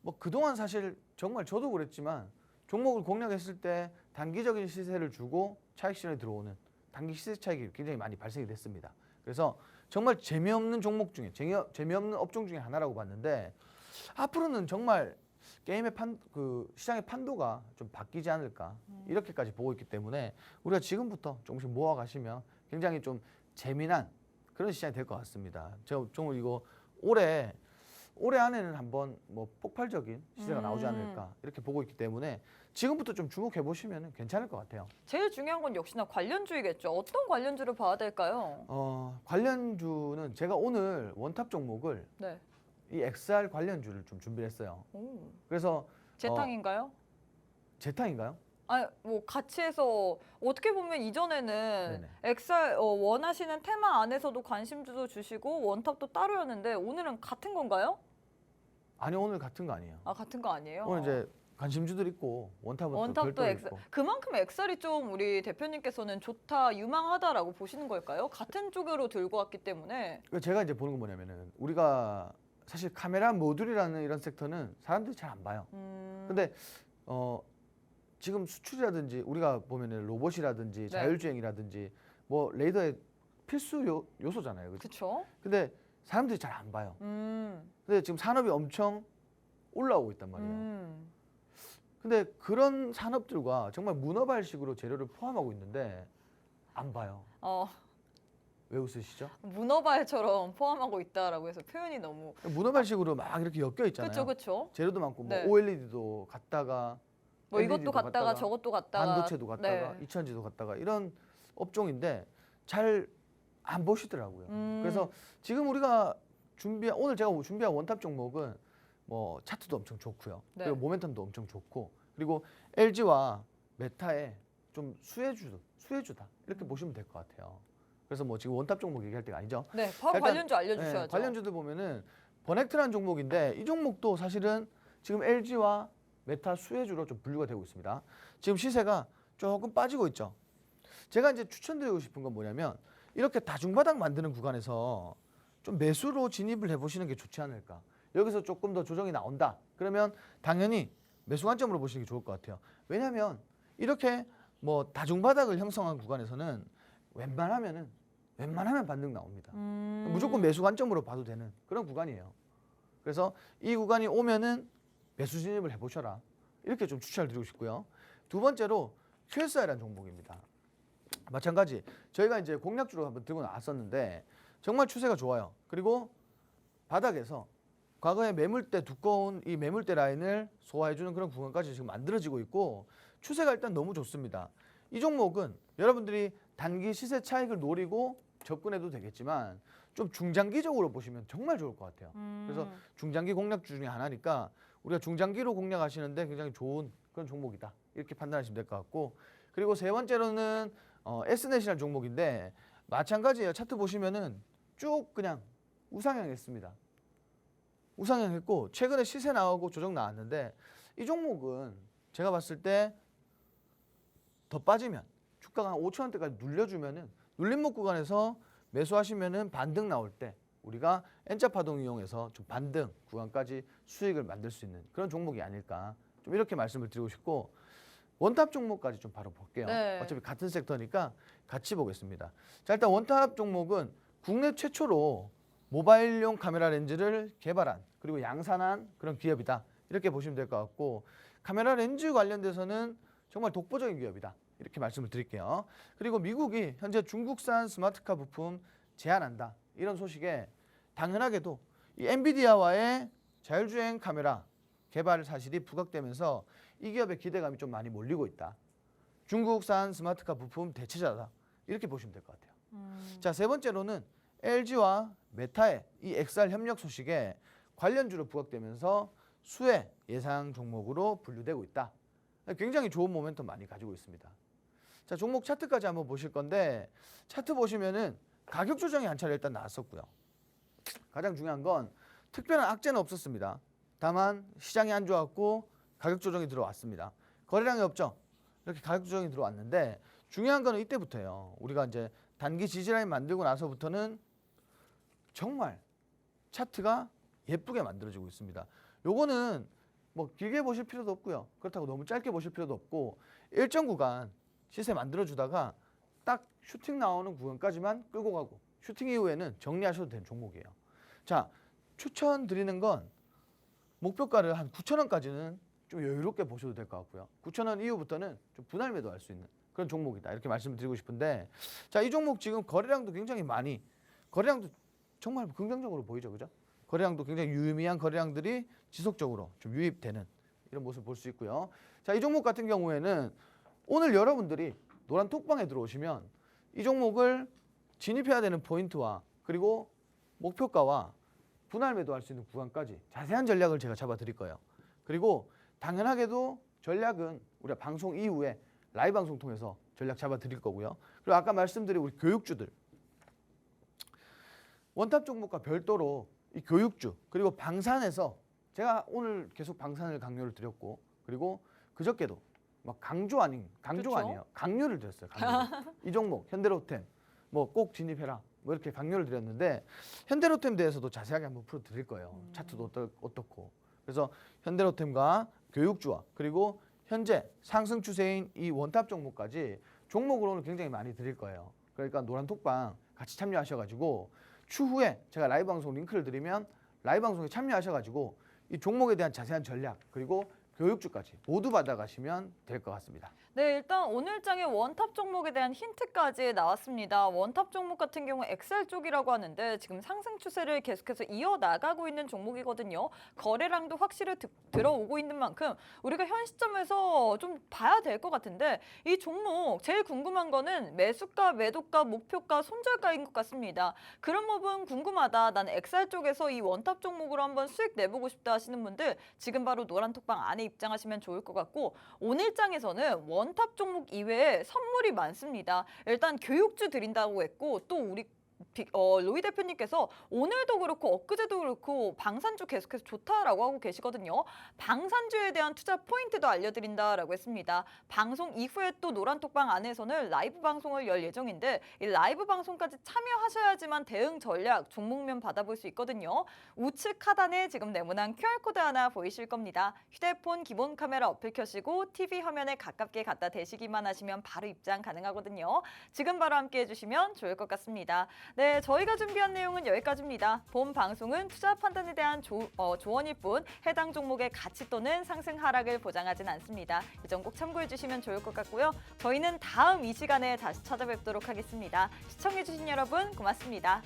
뭐 그동안 사실 정말 저도 그랬지만 종목을 공략했을 때 단기적인 시세를 주고 차익 실현이 들어오는 단기 시세 차익이 굉장히 많이 발생이 됐습니다. 그래서 정말 재미없는 종목 중에 재미없는 업종 중에 하나라고 봤는데 앞으로는 정말 게임의 시장의 판도가 좀 바뀌지 않을까 이렇게까지 보고 있기 때문에 우리가 지금부터 조금씩 모아가시면 굉장히 좀 재미난 그런 시장이 될 것 같습니다. 제가 정말 이거 올해 안에는 한번 뭐 폭발적인 시세가 나오지 않을까 이렇게 보고 있기 때문에 지금부터 좀 주목해 보시면 괜찮을 것 같아요. 제일 중요한 건 역시나 관련주이겠죠. 어떤 관련주를 봐야 될까요? 관련주는 제가 오늘 원탑 종목을 네. 이 XR 관련주를 좀 준비했어요. 오. 그래서 재탕인가요? 재탕인가요? 뭐 같이 해서 어떻게 보면 이전에는 네네. XR 원하시는 테마 안에서도 관심주도 주시고 원탑도 따로였는데 오늘은 같은 건가요? 아니 오늘 같은 거 아니에요. 아, 같은 거 아니에요? 오늘 이제 관심주들 있고 원탑은 또 원탑도 별도로 엑셀. 있고. 그만큼 엑셀이 좀 우리 대표님께서는 좋다, 유망하다라고 보시는 걸까요? 같은 쪽으로 들고 왔기 때문에. 제가 이제 보는 건 뭐냐면은 우리가 사실 카메라 모듈이라는 이런 섹터는 사람들이 잘 안 봐요. 근데 지금 수출이라든지 우리가 보면은 로봇이라든지 네. 자율주행이라든지 뭐 레이더의 필수 요소잖아요. 그죠? 그렇죠? 근데 사람들이 잘 안 봐요. 음. 근데 지금 산업이 엄청 올라오고 있단 말이에요. 음. 근데 그런 산업들과 정말 문어발식으로 재료를 포함하고 있는데 안 봐요. 왜 웃으시죠? 문어발처럼 포함하고 있다라고 해서 표현이 너무. 문어발식으로 막 이렇게 엮여 있잖아요. 그렇죠, 그렇죠. 재료도 많고 뭐 네. OLED도 갔다가 뭐 LED 이것도 도 갔다가 저것도 갔다가. 반도체도 갔다가 네. 2차전지도 갔다가 이런 업종인데 잘 안 보시더라고요. 그래서 지금 우리가 오늘 제가 준비한 원탑 종목은 뭐 차트도 엄청 좋고요. 네. 그리고 모멘텀도 엄청 좋고 그리고 LG와 메타의 좀 수혜주다 이렇게 보시면 될 것 같아요. 그래서 뭐 지금 원탑 종목 얘기할 때가 아니죠. 네, 바로 일단, 관련주 알려주셔야죠. 네, 관련주들 보면은 버넥트라는 종목인데 이 종목도 사실은 지금 LG와 메타 수혜주로 좀 분류가 되고 있습니다. 지금 시세가 조금 빠지고 있죠. 제가 이제 추천드리고 싶은 건 뭐냐면 이렇게 다중바닥 만드는 구간에서 좀 매수로 진입을 해보시는 게 좋지 않을까. 여기서 조금 더 조정이 나온다. 그러면 당연히 매수 관점으로 보시는 게 좋을 것 같아요. 왜냐하면 이렇게 뭐 다중바닥을 형성한 구간에서는 웬만하면 반등 나옵니다. 무조건 매수 관점으로 봐도 되는 그런 구간이에요. 그래서 이 구간이 오면은 매수 진입을 해보셔라. 이렇게 좀 추천을 드리고 싶고요. 두 번째로 QSI라는 종목입니다. 마찬가지 저희가 이제 공략주로 한번 들고 나왔었는데 정말 추세가 좋아요. 그리고 바닥에서 과거에 매물대 두꺼운 이 매물대 라인을 소화해주는 그런 구간까지 지금 만들어지고 있고 추세가 일단 너무 좋습니다. 이 종목은 여러분들이 단기 시세 차익을 노리고 접근해도 되겠지만 좀 중장기적으로 보시면 정말 좋을 것 같아요. 그래서 중장기 공략주 중에 하나니까 우리가 중장기로 공략하시는데 굉장히 좋은 그런 종목이다. 이렇게 판단하시면 될 것 같고 그리고 세 번째로는 S넷이라는 종목인데 마찬가지예요. 차트 보시면은 쭉 그냥 우상향했습니다. 우상향했고 최근에 시세 나오고 조정 나왔는데 이 종목은 제가 봤을 때 더 빠지면 주가가 한 5,000원대까지 눌려주면은 눌림목 구간에서 매수하시면은 반등 나올 때 우리가 N자 파동 이용해서 좀 반등 구간까지 수익을 만들 수 있는 그런 종목이 아닐까 좀 이렇게 말씀을 드리고 싶고 원탑 종목까지 좀 바로 볼게요. 네. 어차피 같은 섹터니까 같이 보겠습니다. 자 일단 원탑 종목은 국내 최초로 모바일용 카메라 렌즈를 개발한 그리고 양산한 그런 기업이다. 이렇게 보시면 될 것 같고 카메라 렌즈 관련돼서는 정말 독보적인 기업이다. 이렇게 말씀을 드릴게요. 그리고 미국이 현재 중국산 스마트카 부품 제한한다. 이런 소식에 당연하게도 이 엔비디아와의 자율주행 카메라 개발 사실이 부각되면서 이 기업의 기대감이 좀 많이 몰리고 있다. 중국산 스마트카 부품 대체자다. 이렇게 보시면 될 것 같아요. 자, 세 번째로는 LG와 메타의 이 XR 협력 소식에 관련주로 부각되면서 수혜 예상 종목으로 분류되고 있다. 굉장히 좋은 모멘텀 많이 가지고 있습니다. 자, 종목 차트까지 한번 보실 건데 차트 보시면은 가격 조정이 한 차례 일단 나왔었고요. 가장 중요한 건 특별한 악재는 없었습니다. 다만 시장이 안 좋았고 가격 조정이 들어왔습니다. 거래량이 없죠. 이렇게 가격 조정이 들어왔는데 중요한 거는 이때부터예요. 우리가 이제 단기 지지라인 만들고 나서부터는 정말 차트가 예쁘게 만들어지고 있습니다. 요거는 뭐 길게 보실 필요도 없고요. 그렇다고 너무 짧게 보실 필요도 없고 일정 구간 시세 만들어주다가 딱 슈팅 나오는 구간까지만 끌고 가고 슈팅 이후에는 정리하셔도 되는 종목이에요. 자, 추천드리는 건 목표가를 한 9,000원까지는 좀 여유롭게 보셔도 될 것 같고요. 9,000원 이후부터는 좀 분할 매도할 수 있는 그런 종목이다. 이렇게 말씀을 드리고 싶은데 자, 이 종목 지금 거래량도 굉장히 많이 거래량도 정말 긍정적으로 보이죠. 그죠? 거래량도 굉장히 유의미한 거래량들이 지속적으로 좀 유입되는 이런 모습을 볼 수 있고요. 자, 이 종목 같은 경우에는 오늘 여러분들이 노란 톡방에 들어오시면 이 종목을 진입해야 되는 포인트와 그리고 목표가와 분할 매도할 수 있는 구간까지 자세한 전략을 제가 잡아 드릴 거예요. 그리고 당연하게도 전략은 우리가 방송 이후에 라이브 방송 통해서 전략 잡아 드릴 거고요. 그리고 아까 말씀드린 우리 교육주들 원탑 종목과 별도로 이 교육주 그리고 방산에서 제가 오늘 계속 방산을 강요를 드렸고 그리고 그저께도 막 강조가 그쵸? 아니에요. 강요를 드렸어요. 강요. 이 종목 현대로템 뭐 꼭 진입해라. 뭐 이렇게 강요를 드렸는데 현대로템 대해서도 자세하게 한번 풀어 드릴 거예요. 차트도 어떻고. 그래서 현대로템과 교육주와 그리고 현재 상승 추세인 이 원탑 종목까지 종목으로 오늘 굉장히 많이 드릴 거예요. 그러니까 노란 톡방 같이 참여하셔가지고 추후에 제가 라이브 방송 링크를 드리면 라이브 방송에 참여하셔가지고 이 종목에 대한 자세한 전략 그리고 교육주까지 모두 받아가시면 될 것 같습니다. 네, 일단 오늘 장의 원탑 종목에 대한 힌트까지 나왔습니다. 원탑 종목 같은 경우 XR 쪽이라고 하는데 지금 상승 추세를 계속해서 이어나가고 있는 종목이거든요. 거래량도 확실히 들어오고 있는 만큼 우리가 현 시점에서 좀 봐야 될 것 같은데 이 종목 제일 궁금한 거는 매수가, 매도가, 목표가, 손절가인 것 같습니다. 그런 부분 궁금하다. 난 XR 쪽에서 이 원탑 종목으로 한번 수익 내보고 싶다 하시는 분들 지금 바로 노란 톡방 안에 입장하시면 좋을 것 같고 오늘 장에서는 원탑 종목 이외에 선물이 많습니다. 일단 교육주 드린다고 했고 또 우리 로이 대표님께서 오늘도 그렇고 엊그제도 그렇고 방산주 계속해서 좋다라고 하고 계시거든요. 방산주에 대한 투자 포인트도 알려드린다라고 했습니다. 방송 이후에 또 노란톡방 안에서는 라이브 방송을 열 예정인데 이 라이브 방송까지 참여하셔야지만 대응 전략, 종목면 받아볼 수 있거든요. 우측 하단에 지금 네모난 QR코드 하나 보이실 겁니다. 휴대폰 기본 카메라 어플 켜시고 TV 화면에 가깝게 갖다 대시기만 하시면 바로 입장 가능하거든요. 지금 바로 함께 해주시면 좋을 것 같습니다. 네, 저희가 준비한 내용은 여기까지입니다. 본 방송은 투자 판단에 대한 조언일 뿐 해당 종목의 가치 또는 상승 하락을 보장하진 않습니다. 이 점 꼭 참고해 주시면 좋을 것 같고요. 저희는 다음 이 시간에 다시 찾아뵙도록 하겠습니다. 시청해 주신 여러분 고맙습니다.